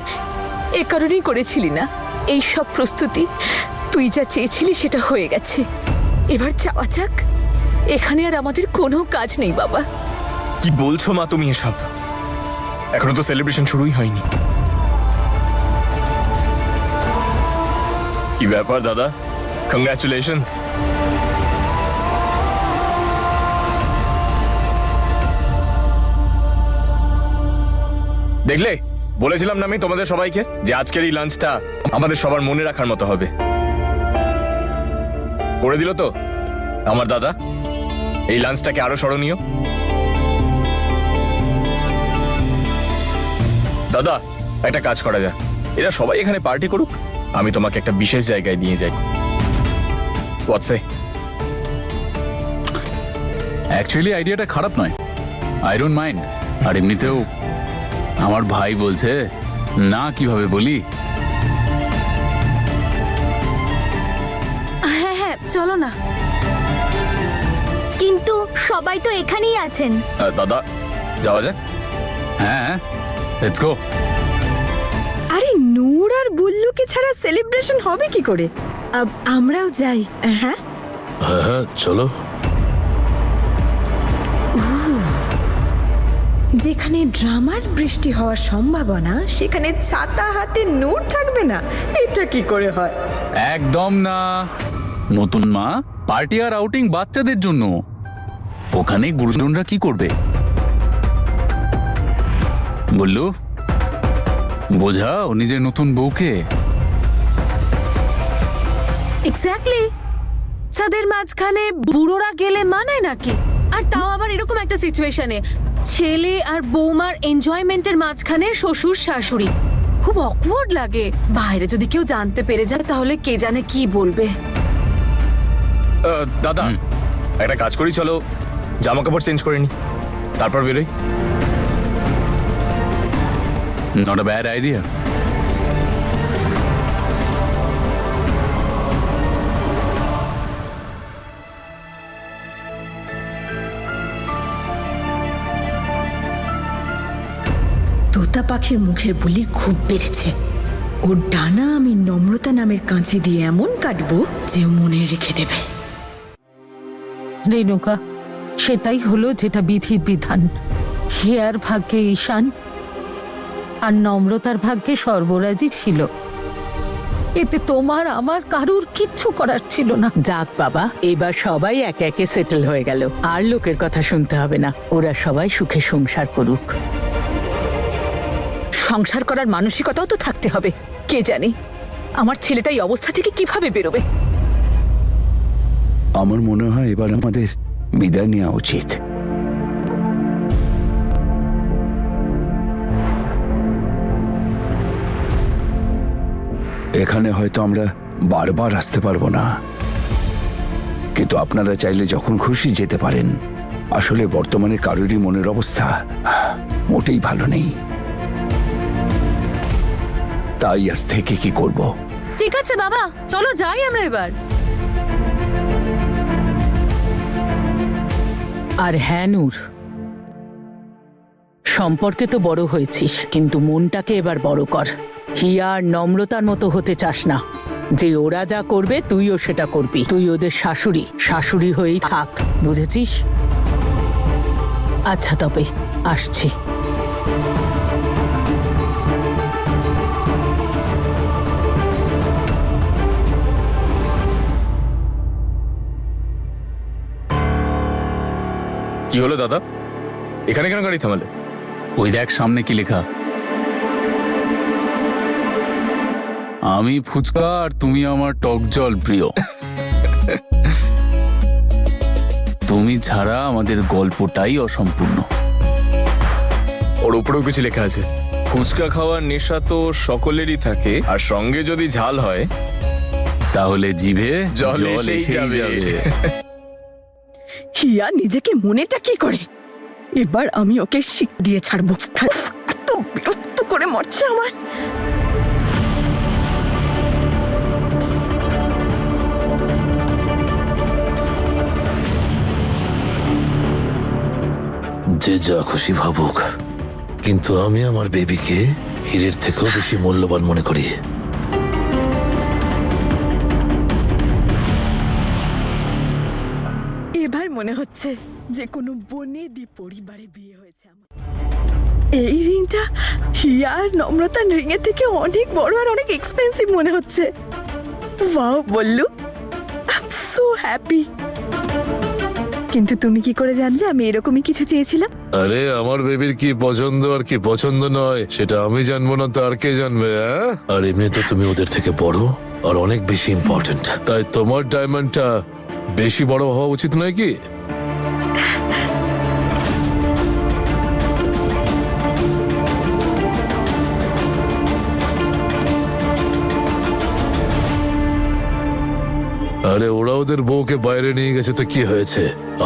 এ কারণেই করেছিলি না? এই সব প্রস্তুতি তুই যা চেয়েছিলি সেটা হয়ে গেছে। এবার যাওয়া যাক, এখানে আর আমাদের কোনো কাজ নেই বাবা। কি বলছো মা তুমি এসব? এখনো তো সেলিব্রেশন শুরুই হয়নি। কি ব্যাপার দাদা, কংগ্রাচুলেশনস। দেখলে, বলেছিলাম না আমি তোমাদের সবাইকে যে আজকের এই লাঞ্চটা আমাদের সবার মনে রাখার মতো হবে। করে দিল তো আমার দাদা এই লাঞ্চটাকে আরো স্মরণীয়। দাদা, একটা কাজ করা যায়, এরা সবাই এখানে পার্টি করুক, আমি তোমাকে একটা বিশেষ জায়গায় নিয়ে যাই। হোয়াটসে? অ্যাকচুয়ালি আইডিয়াটা খারাপ নয়, আই ডোন্ট মাইন্ড। আর এমনিতেও আমার ভাই বলছে না, কিভাবে বলি। হ্যাঁ হ্যাঁ, চলো না। কিন্তু সবাই তো এখানেই আছেন। দাদা, যাওয়া যায়? হ্যাঁ, লেটস গো। আরে নূর আর বুল্লুকে ছাড়া সেলিব্রেশন হবে কি করে? আমরাও যাই। হ্যাঁ হ্যাঁ চলো। যেখানে ড্রামার বৃষ্টি হওয়ার সম্ভাবনা, সেখানে ছাতা হাতে নূর থাকবে না? এটা কি করে হয়? একদম না। নতুন মা, পার্টি আর আউটিং বাচ্চাদের জন্য। ওখানে গুরুজনরা কি করবে? বললু, বোঝাও নিজের নতুন বউকে। এক্স্যাক্টলি। যাদের মাঝখানে বুড়োরা গেলে মানায় নাকি? আর তাও আবার এরকম একটা সিচুয়েশনে, ছেলে আর বৌমার এনজয়মেন্টের মাঝখানে শ্বশুর শাশুড়ি। খুব অকওয়ার্ড লাগে। বাইরে যদি কেউ জানতে পেরে যায় তাহলে কে জানে কি বলবে। দাদা, একটা কাজ করি, চলো জামা কাপড় চেঞ্জ করে নি, তারপর বেরোই। Not a bad idea. তোতা পাখির মুখের বুলি খুব বেড়েছে। ওর ডানা আমি নম্রতা নামের কাঁচি দিয়ে এমন কাটবো যে ও মনে রেখে দেবে। রেণুকা, সেটাই হলো যেটা বিধির বিধান। হিয়ার ভাগ্যে ঈশান আর নম্রতার ভাগ্যে সর্বরাজই ছিল। এতে তোমার আমার কারুর কিচ্ছু করার ছিল না। যাক বাবা, এবার সবাই একে একে সেটেল হয়ে গেল, আর লোকের কথা শুনতে হবে না। ওরা সবাই সুখে সংসার করুক। সংসার করার মানসিকতাও তো থাকতে হবে। কে জানে আমার ছেলেটা এই অবস্থা থেকে কিভাবে বেরোবে। আমার মনে হয় এবার আমাদের বিদায় নেওয়া উচিত। এখানে হয়তো আমরা বারবার আসতে পারবো না, কিন্তু আপনারা চাইলে যখন খুশি যেতে পারেন। আসলে বর্তমানে কারোরই মনের অবস্থা মোটেই ভালো নেই, তাই আর থেকে কি করব। ঠিক আছে বাবা, চলো যাই আমরা এবার। আর হ্যাঁ নূর, সম্পর্কে তো বড় হয়েছিস, কিন্তু মনটাকে এবার বড় কর। হিয়া আর নম্রতার মতো হতে চাস না যে ওরা যা করবে তুইও সেটা করবি। তুই ওদের শাশুড়ি, শাশুড়ি হয়েই থাক, বুঝেছিস? আচ্ছা তবে আসছি। কি হলো দাদা, এখানে কেন গাড়ি থামালে? ওই দেখ সামনে কি লেখা। আমি ফুচকা আর তুমি আমার টক জল প্রিয়। তুমি ছাড়া আমাদের গল্পটাই অসম্পূর্ণ। ওর উপরেও কিছু লেখা আছে, ফুচকা খাওয়ার নেশা তো সকলেরই থাকে, আর সঙ্গে যদি ঝাল হয় তাহলে জিভে জল জল এসেই এসেই যাবে। যাবে। হিয়া নিজেকে মনেটা কি করে? এবার আমি ওকে শিখ দিয়ে ছাড়বো। এত বিরক্ত করে মরছে আমার। যে যা খুশি ভাবুক, কিন্তু আমি আমার বেবিকে হীরের থেকেও বেশি মূল্যবান মনে করি। এবার মনে হচ্ছে যে কোনো বনেদি পরিবারে বিয়ে হয়েছে আমার। এই রিংটা হিয়া আর নম্রতার রিং এর থেকে অনেক বড় আর অনেক এক্সপেন্সিভ মনে হচ্ছে। Wow Ballu, I am so happy. কিন্তু তুমি কি করে জানলে আমি এরকমই কিছু চেয়েছিলাম? আরে আমার বেবির কি পছন্দ আর কি পছন্দ নয় সেটা আমি জানবো না তো আর কে জানবে? আর এমনি তো তুমি ওদের থেকে বড় আর অনেক বেশি ইম্পর্টেন্ট, তাই তোমার ডায়মন্ডটা বেশি বড় হওয়া উচিত নয় কি? আরে ওরা ওদের বউকে বাইরে নিয়ে গেছে তো কি হয়েছে?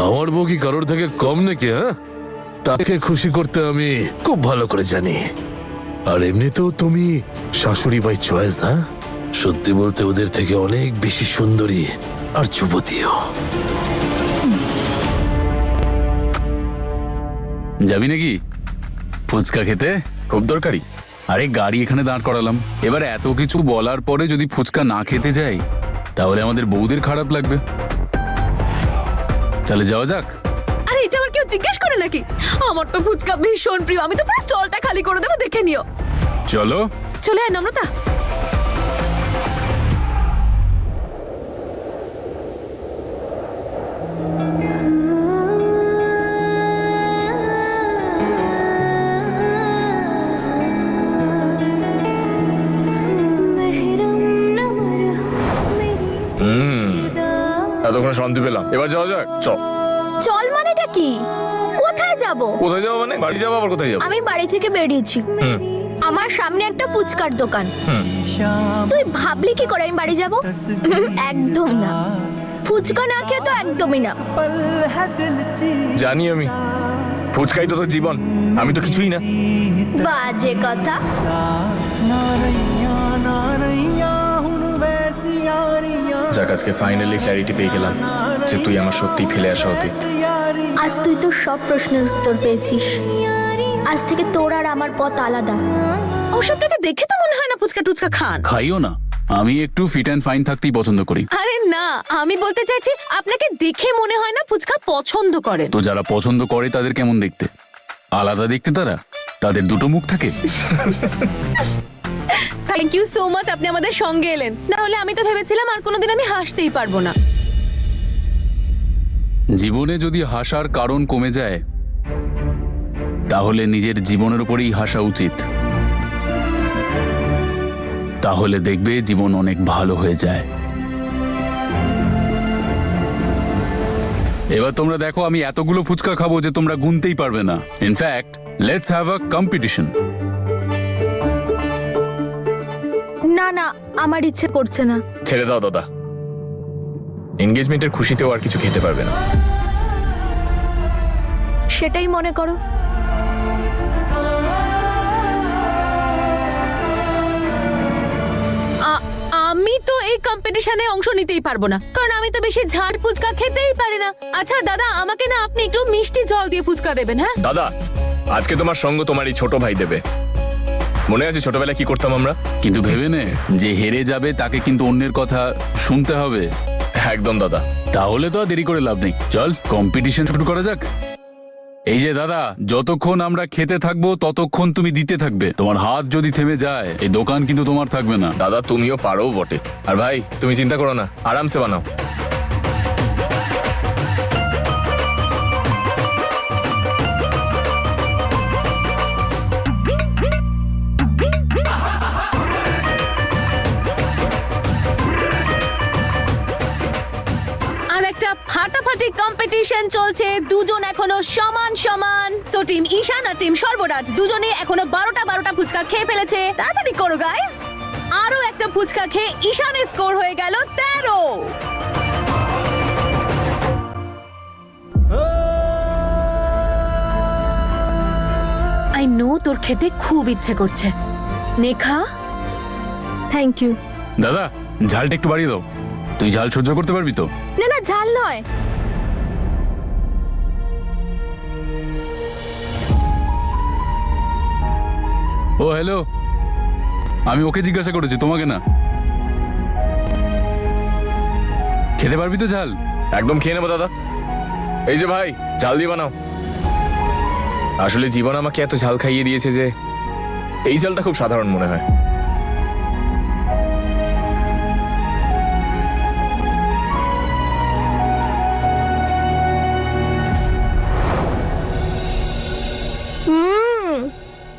আমার বউ কি কারোর থেকে কম নাকি? তাকে খুশি করতে আমি খুব ভালো করে জানি। আর এমনিতেও তুমি শাশুড়ি বাই চয়েস। সত্যি বলতে ওদের থেকে অনেক বেশি সুন্দরী আর যুবতীও। যাবি নাকি ফুচকা খেতে? খুব দরকারি। আরে গাড়ি এখানে দাঁড় করালাম, এবার এত কিছু বলার পরে যদি ফুচকা না খেতে যাই তাহলে আমাদের বউদের খারাপ লাগবে। তাহলে যাওয়া যাক। আরে এটা আবার কেউ জিজ্ঞেস করে নাকি? আমার তো ফুচকা ভীষণ প্রিয়, আমি তো পুরো স্টলটা খালি করে দেবো, দেখে নিও। চলো চলে আয় নম্রতা। এতক্ষণ শান্তি পেলাম, এবার যাওয়া যাক। চল মানেটা কি? কোথায় যাব? কোথায় যাবো মানে? বাড়ি যাবো। আবার কোথায় যাবো? আমি বাড়ি থেকে বেরিয়েছি, আমার সামনে একটা ফুচকার দোকান। তুই ভাবলি কি করে আমি বাড়ি যাব? একদম না, ফুচকা না খেয়ে তো একদমই না। জানি আমি, ফুচকাই তো তোর জীবন, আমি তো কিছুই না। বাজে কথা। যাক, আজকে ফাইনালি ক্ল্যারিটি পেয়ে গেলাম যে তুই আমার সত্যিই ফেলে আসা অতীত। আজ তুই তোর সব প্রশ্নের উত্তর পেয়েছিস। আজ থেকে তোর আর আমার পথ আলাদা। ওসবটাকে দেখে তো মনে হয় না ফুচকা টুচকা খান। খাইও না, আমি একটু ফিট অ্যান্ড ফাইন থাকতেই পছন্দ করি। আরে না, আমি বলতে চাইছি আপনাকে দেখে মনে হয় না ফুচকা পছন্দ করেন। তো যারা পছন্দ করে তাদের কেমন দেখতে? আলাদা দেখতে তারা? তাদের দুটো মুখ থাকে। থ্যাংক ইউ সো মাচ, আপনি আমাদের সঙ্গে এলেন, না হলে আমি তো ভেবেছিলাম আর কোনোদিন আমি হাসতেই পারবো না। জীবনে যদি হাসার কারণ কমে যায় তাহলে নিজের জীবনের উপরেই হাসা উচিত, তাহলে দেখবে জীবন অনেক ভালো হয়ে যায়। এবার তোমরা দেখো, আমি এতগুলো ফুচকা খাবো যে তোমরা গুনতেই পারবে না। In fact let's have a competition. না না, আমার ইচ্ছে করছে না। ছেড়ে দাও দাদা, এনগেজমেন্টের খুশিতেও আর কিছু খেতে পারবে না। সেটাই মনে করো। আমি তো এই কম্পিটিশনে অংশ নিতেই পারবো না, কারণ আমি তো বেশি ঝাল ফুচকা খেতেই পারি না। আচ্ছা দাদা, আমাকে না আপনি একটু মিষ্টি জল দিয়ে ফুচকা দেবেন। হ্যাঁ দাদা, আজকে তোমার সঙ্গ তোমার এই ছোট ভাই দেবে। মনে আছে ছোটবেলায় কি করতাম আমরা? কিন্তু ভেবে নে, যে হেরে যাবে তাকে কিন্তু অন্যের কথা শুনতে হবে। একদম দাদা। তাহলে তো আর দেরি করে লাভ নেই, চল কম্পিটিশন শুরু করা যাক। এই যে দাদা, যতক্ষণ আমরা খেতে থাকবো ততক্ষণ তুমি দিতে থাকবে। তোমার হাত যদি থেমে যায় এই দোকান কিন্তু তোমার থাকবে না। দাদা তুমিও পারো বটে। আর ভাই তুমি চিন্তা করো না, আরামসে বানাও। আর একটা ফাটাফাটি কম্পিটিশন চলছে, দুজন এখনো সমান সমান। সো টিম ঈশান আর টিম সর্বরাজ দুজনে এখনো 12টা ফুচকা খেয়ে ফেলেছে। তাড়াতাড়ি করো গাইস। আরো একটা ফুচকা খেয়ে ঈশানের স্কোর হয়ে গেল 13। আই নো তোর খেতে খুব ইচ্ছে করছে। নেখা, থ্যাংক ইউ। দাদা ঝালটা একটু বাড়িয়ে দাও। তুই ঝাল সহ্য করতে পারবি তো? না না, ঝাল নয়। ও হ্যালো, আমি ওকে জিজ্ঞাসা করেছি, তোমাকে না। খেতে পারবি তো ঝাল? একদম খেয়ে নেবো দাদা। এই যে ভাই, ঝাল দিয়ে বানাও। আসলে জীবন আমাকে এত ঝাল খাইয়ে দিয়েছে যে এই ঝালটা খুব সাধারণ মনে হয়।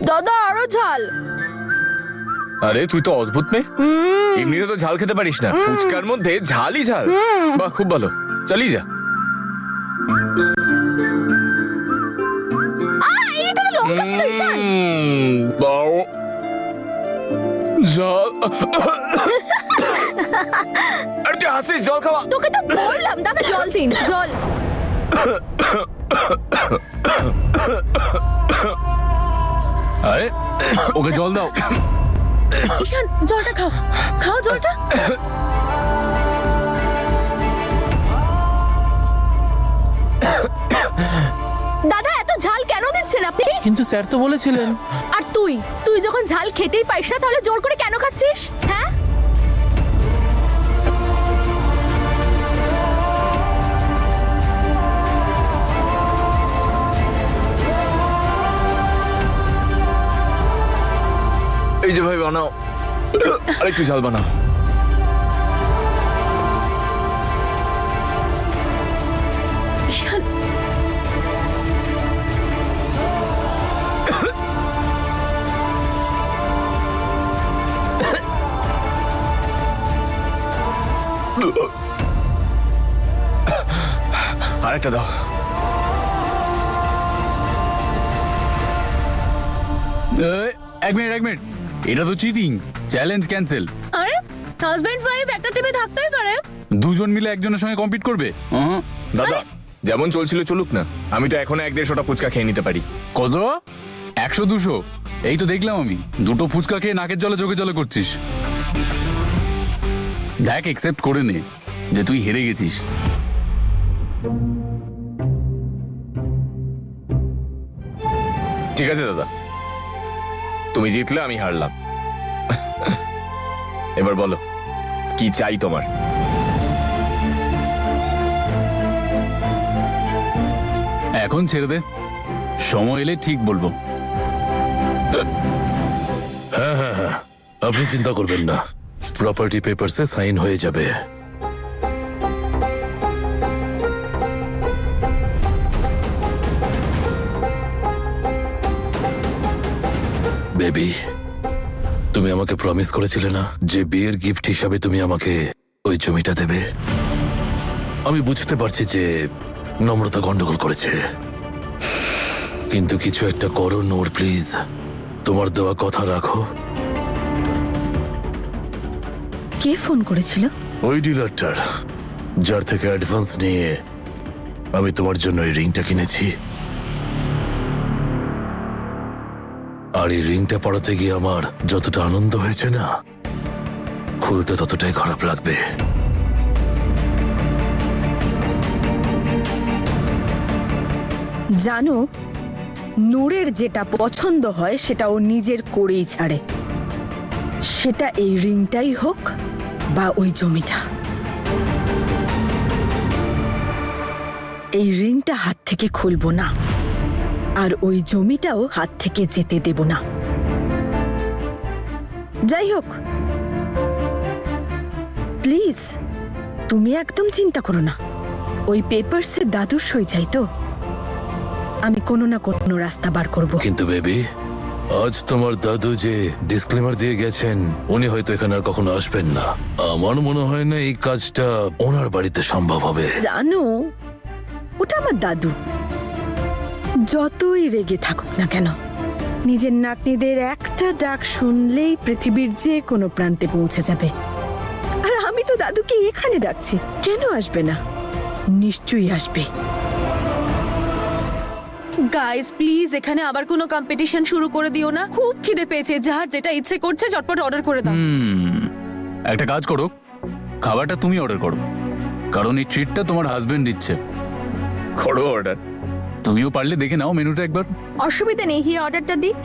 দাদা আরো ঝাল। আরে তুই তো অদ্ভুত মেয়ে, এমনিতে তো ঝাল খেতে পারিস না, ফুচকার মধ্যে ঝালই ঝাল। বাহ, খুব ভালো, চালিয়ে যা। এটা তো লঙ্কা ছিল ঈশান। দাও জল। আরে তুই হাসিস, জল খাওয়া। তোকে তো বললাম দাদা জল দিন, জল। আরে ওকে জল দাও। ঈশান জলটা খাও, খাও জলটা। দাদা এত ঝাল কেন দিচ্ছেন আপনি? কিন্তু স্যার তো বলেছিলেন। আর তুই যখন ঝাল খেতেই পারিস না তাহলে জোর করে কেন খাচ্ছিস? হ্যাঁ এই যে ভাই বানাও, আরেকটু ঝাল বানাও। ঈশান আরেকটা দাও। এক মিনিট, এটা তো চিটিং। Challenge cancel. আরে হাজবেন্ড ওয়াইফ একটা টিমে থাকতেই পারে। দুজন মিলে একজনের সঙ্গে কম্পিট করবে? দাদা যেমন চলছিল চলুক না, আমি তো এখনো 1-150টা ফুচকা খেয়ে নিতে পারি। কত? 100-200? এই তো দেখলাম আমি, দুটো ফুচকা খেয়ে নাকের জলে চোখে জলে করছিস। দেখ, একসেপ্ট করে নে যে তুই হেরে গেছিস। ঠিক আছে দাদা, তুমি জিতলে আমি হারলাম। এবার বলো কি চাই তোমার? এখন ছেড়ে দে, সময় এলে ঠিক বলবো। হ্যাঁ হ্যাঁ হ্যাঁ, আপনি চিন্তা করবেন না, প্রপার্টি পেপারসে সাইন হয়ে যাবে। বেবি, তুমি আমাকে প্রমিস করেছিলে না যে বিয়ের গিফট হিসাবে তুমি আমাকে ওই জমিটা দেবে? আমি বুঝতে পারছি যে নম্রতা গন্ডগোল করেছে, কিন্তু কিছু একটা করো নূর, প্লিজ। তোমার দেওয়া কথা রাখো। কে ফোন করেছিল? ওই ডিলারটার, যার থেকে অ্যাডভান্স নিয়ে আমি তোমার জন্য এই রিংটা কিনেছি। আর এই রিংটা পড়াতে গিয়ে আমার যতটা আনন্দ হয়েছে না, খুলতে ততটাই খারাপ লাগবে। জানো, নূরের যেটা পছন্দ হয় সেটা ও নিজের করেই ছাড়ে, সেটা এই রিংটাই হোক বা ওই জমিটা। এই রিংটা হাত থেকে খুলবো না, আর ওই জমিটাও হাত থেকে যেতে দেব না। যাই হোক, প্লিজ তুমি একদম চিন্তা করো না। ওই পেপারসে দাদুর সই চাই তো, আমি কোনো না কোনো রাস্তা বার করব। কিন্তু বেবি, আজ তোমার দাদু যে ডিসক্লেমার দিয়ে গেছেন, উনি হয়তো এখানে আর কখনো আসবেন না। আমার মনে হয় না এই কাজটা ওনার বাড়িতে সম্ভব হবে। জানো, ওটা আমার দাদু। যতই রেগে থাকুক না কেন, নিজের নাতনিদের একটা ডাক শুনলেই পৃথিবীর যে কোনো প্রান্তে পৌঁছে যাবে। আর আমি তো দাদুকে এখানে ডাকছি, কেন আসবে না? নিশ্চয়ই আসবে। গাইস প্লিজ এখানে আবার কোনো কম্পিটিশন শুরু করে দিও না। খুব খিদে পেয়েছে, যার যেটা ইচ্ছে করছে ঝটপট অর্ডার করে দাও। একটা কাজ করো, খাবারটা তুমি অর্ডার করো, কারণ এই ট্রিটটা তোমার হাজবেন্ড দিচ্ছে। করো অর্ডার। তুমিও পারলে দেখে নাও মেনুটা একবার। অসুবিধা নেই, হিয়া অর্ডারটা দিক।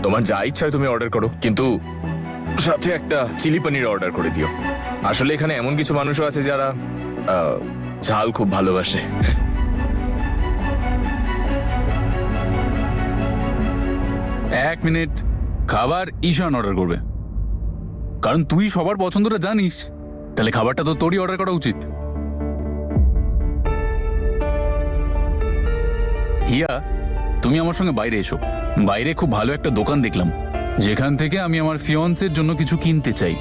তোমার যা ইচ্ছা হয় তুমি অর্ডার করো, কিন্তু সাথে একটা চিলি পনির অর্ডার করে দিও। আসলে এখানে এমন কিছু মানুষও আছে যারা ঝাল খুব ভালোবাসে। 1 মিনিট, খাবার ঈশান অর্ডার করবে, কারণ তুই সবার পছন্দটা জানিস, তাহলে খাবারটা তো তোরই অর্ডার করা উচিত। হিয়া, তুমি আমার সঙ্গে বাইরে এসো। বাইরে খুব ভালো একটা দোকান দেখলাম, যেখান থেকে আমি আমার ফিয়ন্সের জন্য কিছু কিনতে চাই।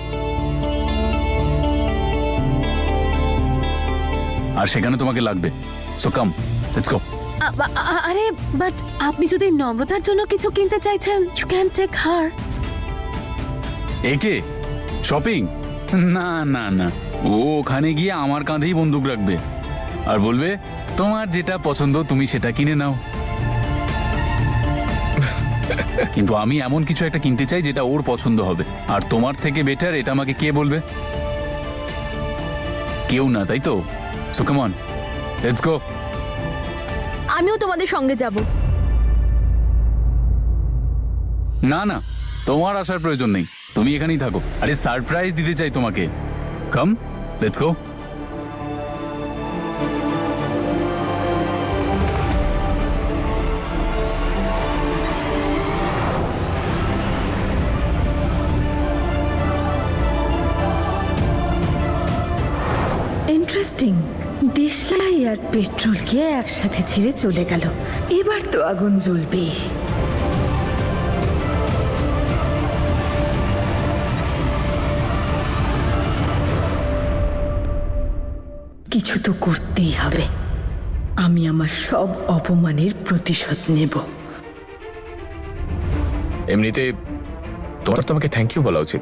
আর সেখানে তোমাকে লাগবে, সো কাম, লেটস গো। আরে বাট আপনি যদি নম্রতার জন্য কিছু কিনতে চাইছেন, ইউ ক্যান টেক হার। একে শপিং? না না না, ও ওখানে গিয়ে আমার কাঁধেই বন্দুক রাখবে আর বলবে তোমার যেটা পছন্দ তুমি সেটা কিনে নাও। কিন্তু আমি এমন কিছু একটা কিনতে চাই যেটা ওর পছন্দ হবে, আর তোমার থেকে বেটার এটা আমাকে কে বলবে? কেউ না, তাই তো? So come on, let's go. আমিও তোমাদের সঙ্গে যাব। না না, তোমার আসার প্রয়োজন নেই, তুমি এখানেই থাকো। আরে সারপ্রাইজ দিতে চাই তোমাকে। কাম, লেটস গো। ইন্টারেস্টিং, দেশলাই আর পেট্রোলকে একসাথে ছেড়ে চলে গেল। এবার তো আগুন জ্বলবে। কিছু তো করতেই হবে। আমি আমার সব অপমানের প্রতিশোধ নেব। এমনিতে তোমার তোমাকে থ্যাংক ইউ বলা উচিত।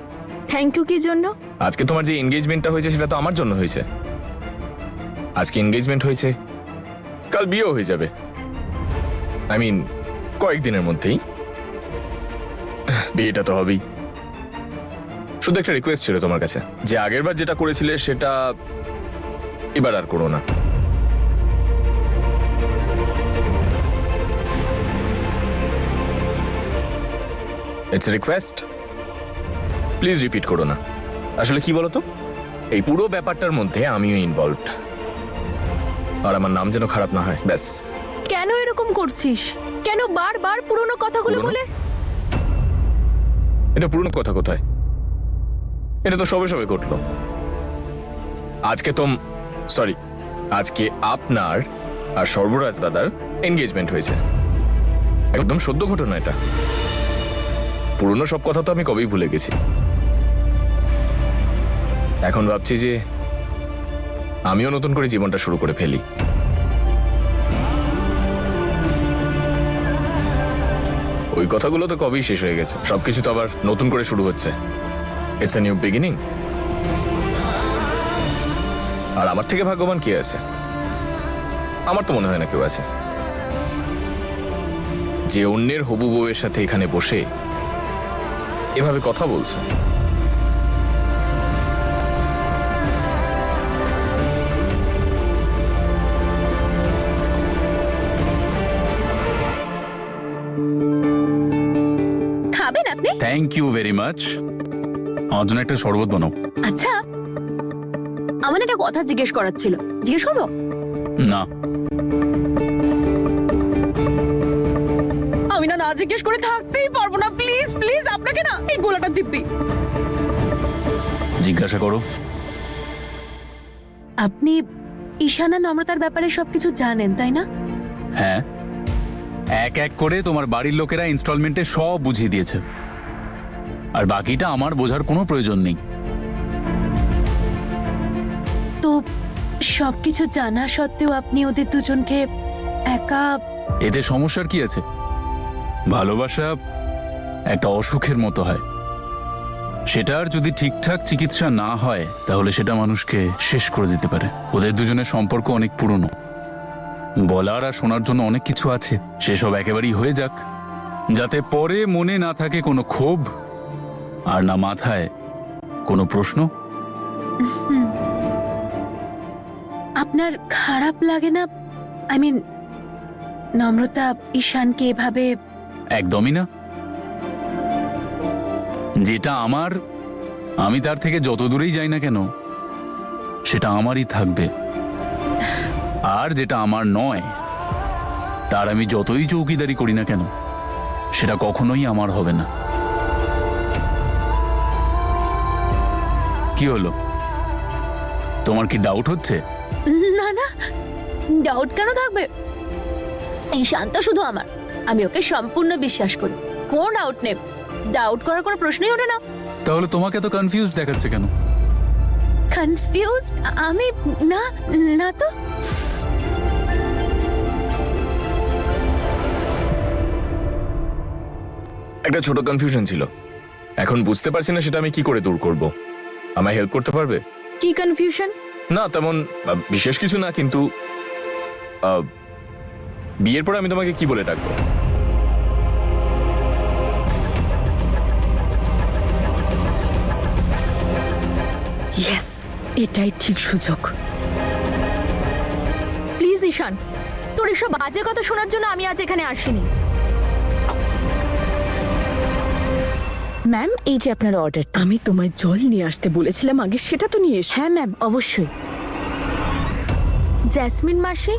থ্যাংক ইউ কি জন্য? আজকে তোমার যে এনগেজমেন্টটা হয়েছে সেটা তো আমার জন্য হয়েছে। আজকে এনগেজমেন্ট হয়েছে, কাল বিয়েও হয়ে যাবে। আই মিন কয়েকদিনের মধ্যেই বিয়েটা তো হবেই। শুধু একটা রিকোয়েস্ট ছিল তোমার কাছে, যে আগেরবার যেটা করেছিলে সেটা এবার আর করো না। It's a request, please repeat করো না। আসলে কি বলতো, এই পুরো ব্যাপারটার মধ্যে আমিও ইনভলভড, আর আমার নাম যেন খারাপ না হয়, ব্যাস। কেন এরকম করছিস? কেন বারবার পুরনো কথাগুলো পুরনো? বলে? এটা পুরনো কথা কোথায়? এটা তো সবে সবে ঘটলো। আজকে আপনার আর সর্বরাজ দাদার এনগেজমেন্ট হয়েছে, একদম সদ্য ঘটনা এটা। পুরনো সব কথা তো আমি কবেই ভুলে গেছি। এখন ভাবছি যে আমিও নতুন করে জীবনটা শুরু করে ফেলি। ওই কথাগুলো তো কবেই শেষ হয়ে গেছে, সবকিছু তো আবার নতুন করে শুরু হচ্ছে। It's a new beginning. আর আমার থেকে ভাগ্যবান কে আছে? আমার তো মনে হয় না কেউ আছে যে অন্যের হবু বউয়ের সাথে এখানে বসে এভাবে কথা বলছে। খাবেন আপনি? Thank you very much. আমার জন্য একটা শরবত বানাও। আচ্ছা, আমার একটা কথা জিজ্ঞেস করার ছিল, জিজ্ঞেস করবো? না, আমি না জিজ্ঞেস করে থাকতেই পারবো না। প্লিজ প্লিজ, আপনাকে না এই গোলাটা দিব্যি। জিজ্ঞাসা করো। আপনি ঈশানা নম্রতার ব্যাপারে সবকিছু জানেন, তাই না? হ্যাঁ, এক এক করে তোমার বাড়ির লোকেরা ইনস্টলমেন্টে সব বুঝিয়ে দিয়েছে, আর বাকিটা আমার বোঝার কোনো প্রয়োজন নেই। তো সবকিছু জানা সত্ত্বেও আপনি ওদের দুজনকে একা... এতে সমস্যার কি আছে? ভালোবাসা একটা অসুখের মতো হয়, সেটার যদি ঠিকঠাক চিকিৎসা না হয় তাহলে সেটা মানুষকে শেষ করে দিতে পারে। ওদের দুজনের সম্পর্ক অনেক পুরনো, বলার আর শোনার জন্য অনেক কিছু আছে। সেসব একেবারেই হয়ে যাক, যাতে পরে মনে না থাকে কোনো ক্ষোভ আর না মাথায় কোনো প্রশ্ন। আপনার খারাপ লাগে না? আই মিন, নম্রতা ঈশানকে এভাবে... একদমই না। যেটা আমার, আমি তার থেকে যত দূরেই যাই না কেন সেটা আমারই থাকবে, আর যেটা আমার নয় তার আমি যতই চৌকিদারি করি না কেন সেটা কখনোই আমার হবে না। কি হলো, তোমার কি ডাউট হচ্ছে? না না, ডাউট কেন থাকবে? ঈশান তো শুধু আমার, আমি ওকে সম্পূর্ণ বিশ্বাস করি, কোনো ডাউট নেই। ডাউট করার কোনো প্রশ্নই ওঠে না। তাহলে তোমাকে তো কনফিউজ দেখাচ্ছে কেন? কনফিউজড আমি না, না তো। একটা ছোট কনফিউশন ছিল, এখন বুঝতে পারছি না সেটা আমি কি করে দূর করব। আমায় হেল্প করতে পারবে? কি কনফিউশন? না তেমন বিশেষ কিছু না, কিন্তু বিয়ের পরে আমি তোমাকে কি বলে ডাকবো? ইয়েস, এটাই ঠিক সুযোগ। প্লিজ ঈশান, তোর এসব বাজে কথা শোনার জন্য আমি আজ এখানে আসিনি। ম্যাম, এই যে আপনার অর্ডার। আমি তোমায় জল নিয়ে আসতে বলেছিলাম আগে, সেটা তো নিয়ে এসো। হ্যাঁ ম্যাম, অবশ্যই। জেসমিন মাসি,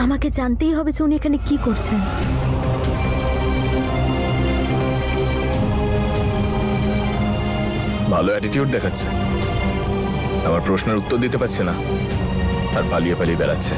আমাকে জানতেই হবে যে উনি এখানে কি করছেন। ভালো অ্যাটিটিউড দেখাচ্ছে, আমার প্রশ্নের উত্তর দিতে পারছে না, আর পালিয়ে পালিয়ে বেড়াচ্ছে।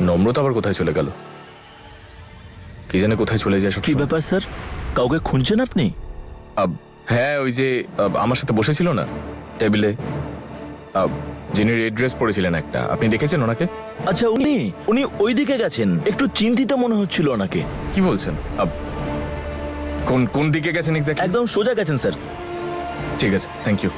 নম্রতা আবার কোথায় চলে গেল? কি জানে কোথায় চলে যায় সব কি ব্যাপার স্যার, কাউকে খুঁজছেন আপনি? হ্যাঁ, ওই যে আমার সাথে বসেছিল না টেবিলে, যিনি রেড ড্রেস পরেছিলেন একটা, আপনি দেখেছেন ওনাকে? আচ্ছা, উনি উনি ওইদিকে গেছেন, একটু চিন্তিত মনে হচ্ছিল ওনাকে। কি বলছেন? কোন কোন দিকে গেছেন এক্স্যাক্টলি? একদম সোজা গেছেন স্যার। ঠিক আছে, থ্যাংক ইউ।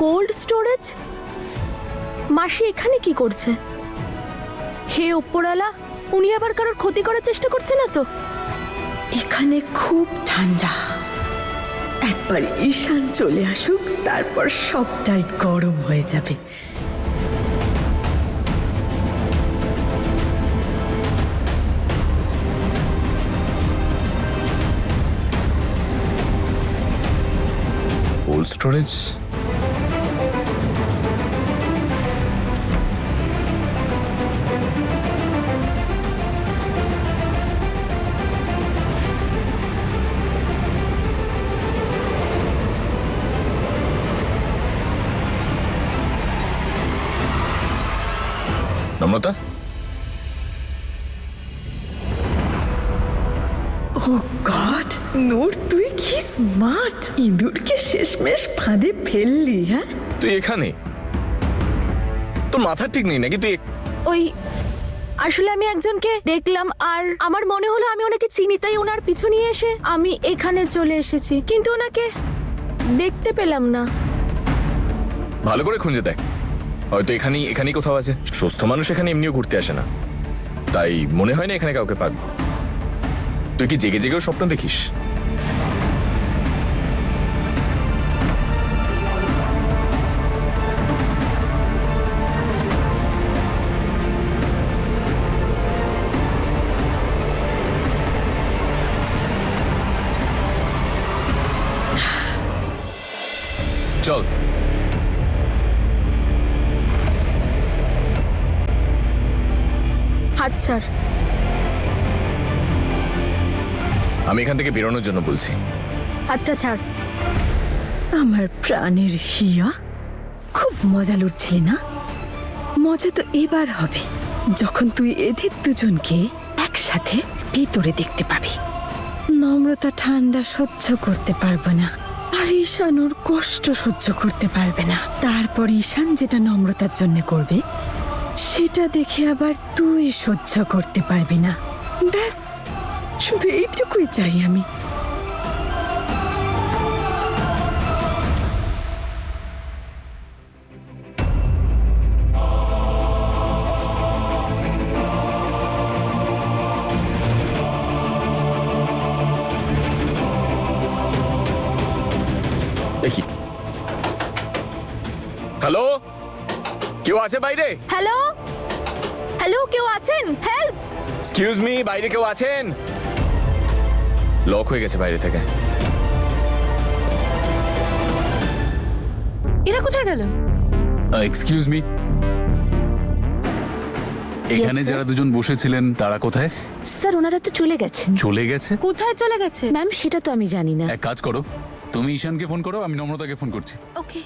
Cold storage? মাসি এখানে কি করছে? হে ওপরওয়ালা, উনি আবার কারোর ক্ষতি করার চেষ্টা করছে না তো? এখানে খুব ঠান্ডা, একবার ঈশান চলে আসুক, তারপর সবটাই গরম হয়ে যাবে। Cold storage? নম্রতা? ও গড, নূর তুই কি স্মার্ট! ইঁদুরকে শেষমেশ ফাঁদে ফেললি। হ্যাঁ, তুই এখানে? তোর মাথা ঠিক নেই নাকি? তুই ওই আসলে আমি একজনকে দেখলাম আর আমার মনে হলো আমি ওনাকে চিনি, তাই ওনার পিছু নিয়ে এসে আমি এখানে চলে এসেছি, কিন্তু ওনাকে দেখতে পেলাম না। ভালো করে খুঁজে দেখ, হয়তো এখানেই কোথাও আছে। সুস্থ মানুষ এখানে এমনিও ঘুরতে আসে না, তাই মনে হয় না এখানে কাউকে পাবি। তুই কি জেগে জেগেও স্বপ্ন দেখিস? চল, হাত ছাড়। আমি এখান থেকে বেরোনোর জন্য বলছি। হাতটা ছাড়। আমার প্রাণের হিয়া, খুব মজা লুটছিলি না? মজা তো এবার হবে, যখন তুই এদের দুজনকে একসাথে ভিতরে দেখতে পাবি। নম্রতা ঠান্ডা সহ্য করতে পারবে না, আর ঈশান ওর কষ্ট সহ্য করতে পারবে না। তারপর ঈশান যেটা নম্রতার জন্য করবে, সেটা দেখে আবার তুই সহ্য করতে পারবি না। ব্যাস, শুধু এইটুকুই চাই আমি। দেখি। হ্যালো, কেউ আছে বাইরে? হ্যালো হ্যালো, কেউ আছেন? হেল্প! এক্সকিউজ মি, বাইরে কেউ আছেন? লক হয়ে গেছে বাইরে থেকে। এরা কোথায় গেল? এক্সকিউজ মি, এখানে sir? যারা দুজন বসেছিলেন তারা কোথায়? স্যার, ওনারা তো চলে গেছেন। চলে গেছে? কোথায় চলে গেছে? ম্যাম, সেটা তো আমি জানি না। এক কাজ করো, তুমি ঈশানকে ফোন করো, আমি নম্রতাকে ফোন করছি। ওকে।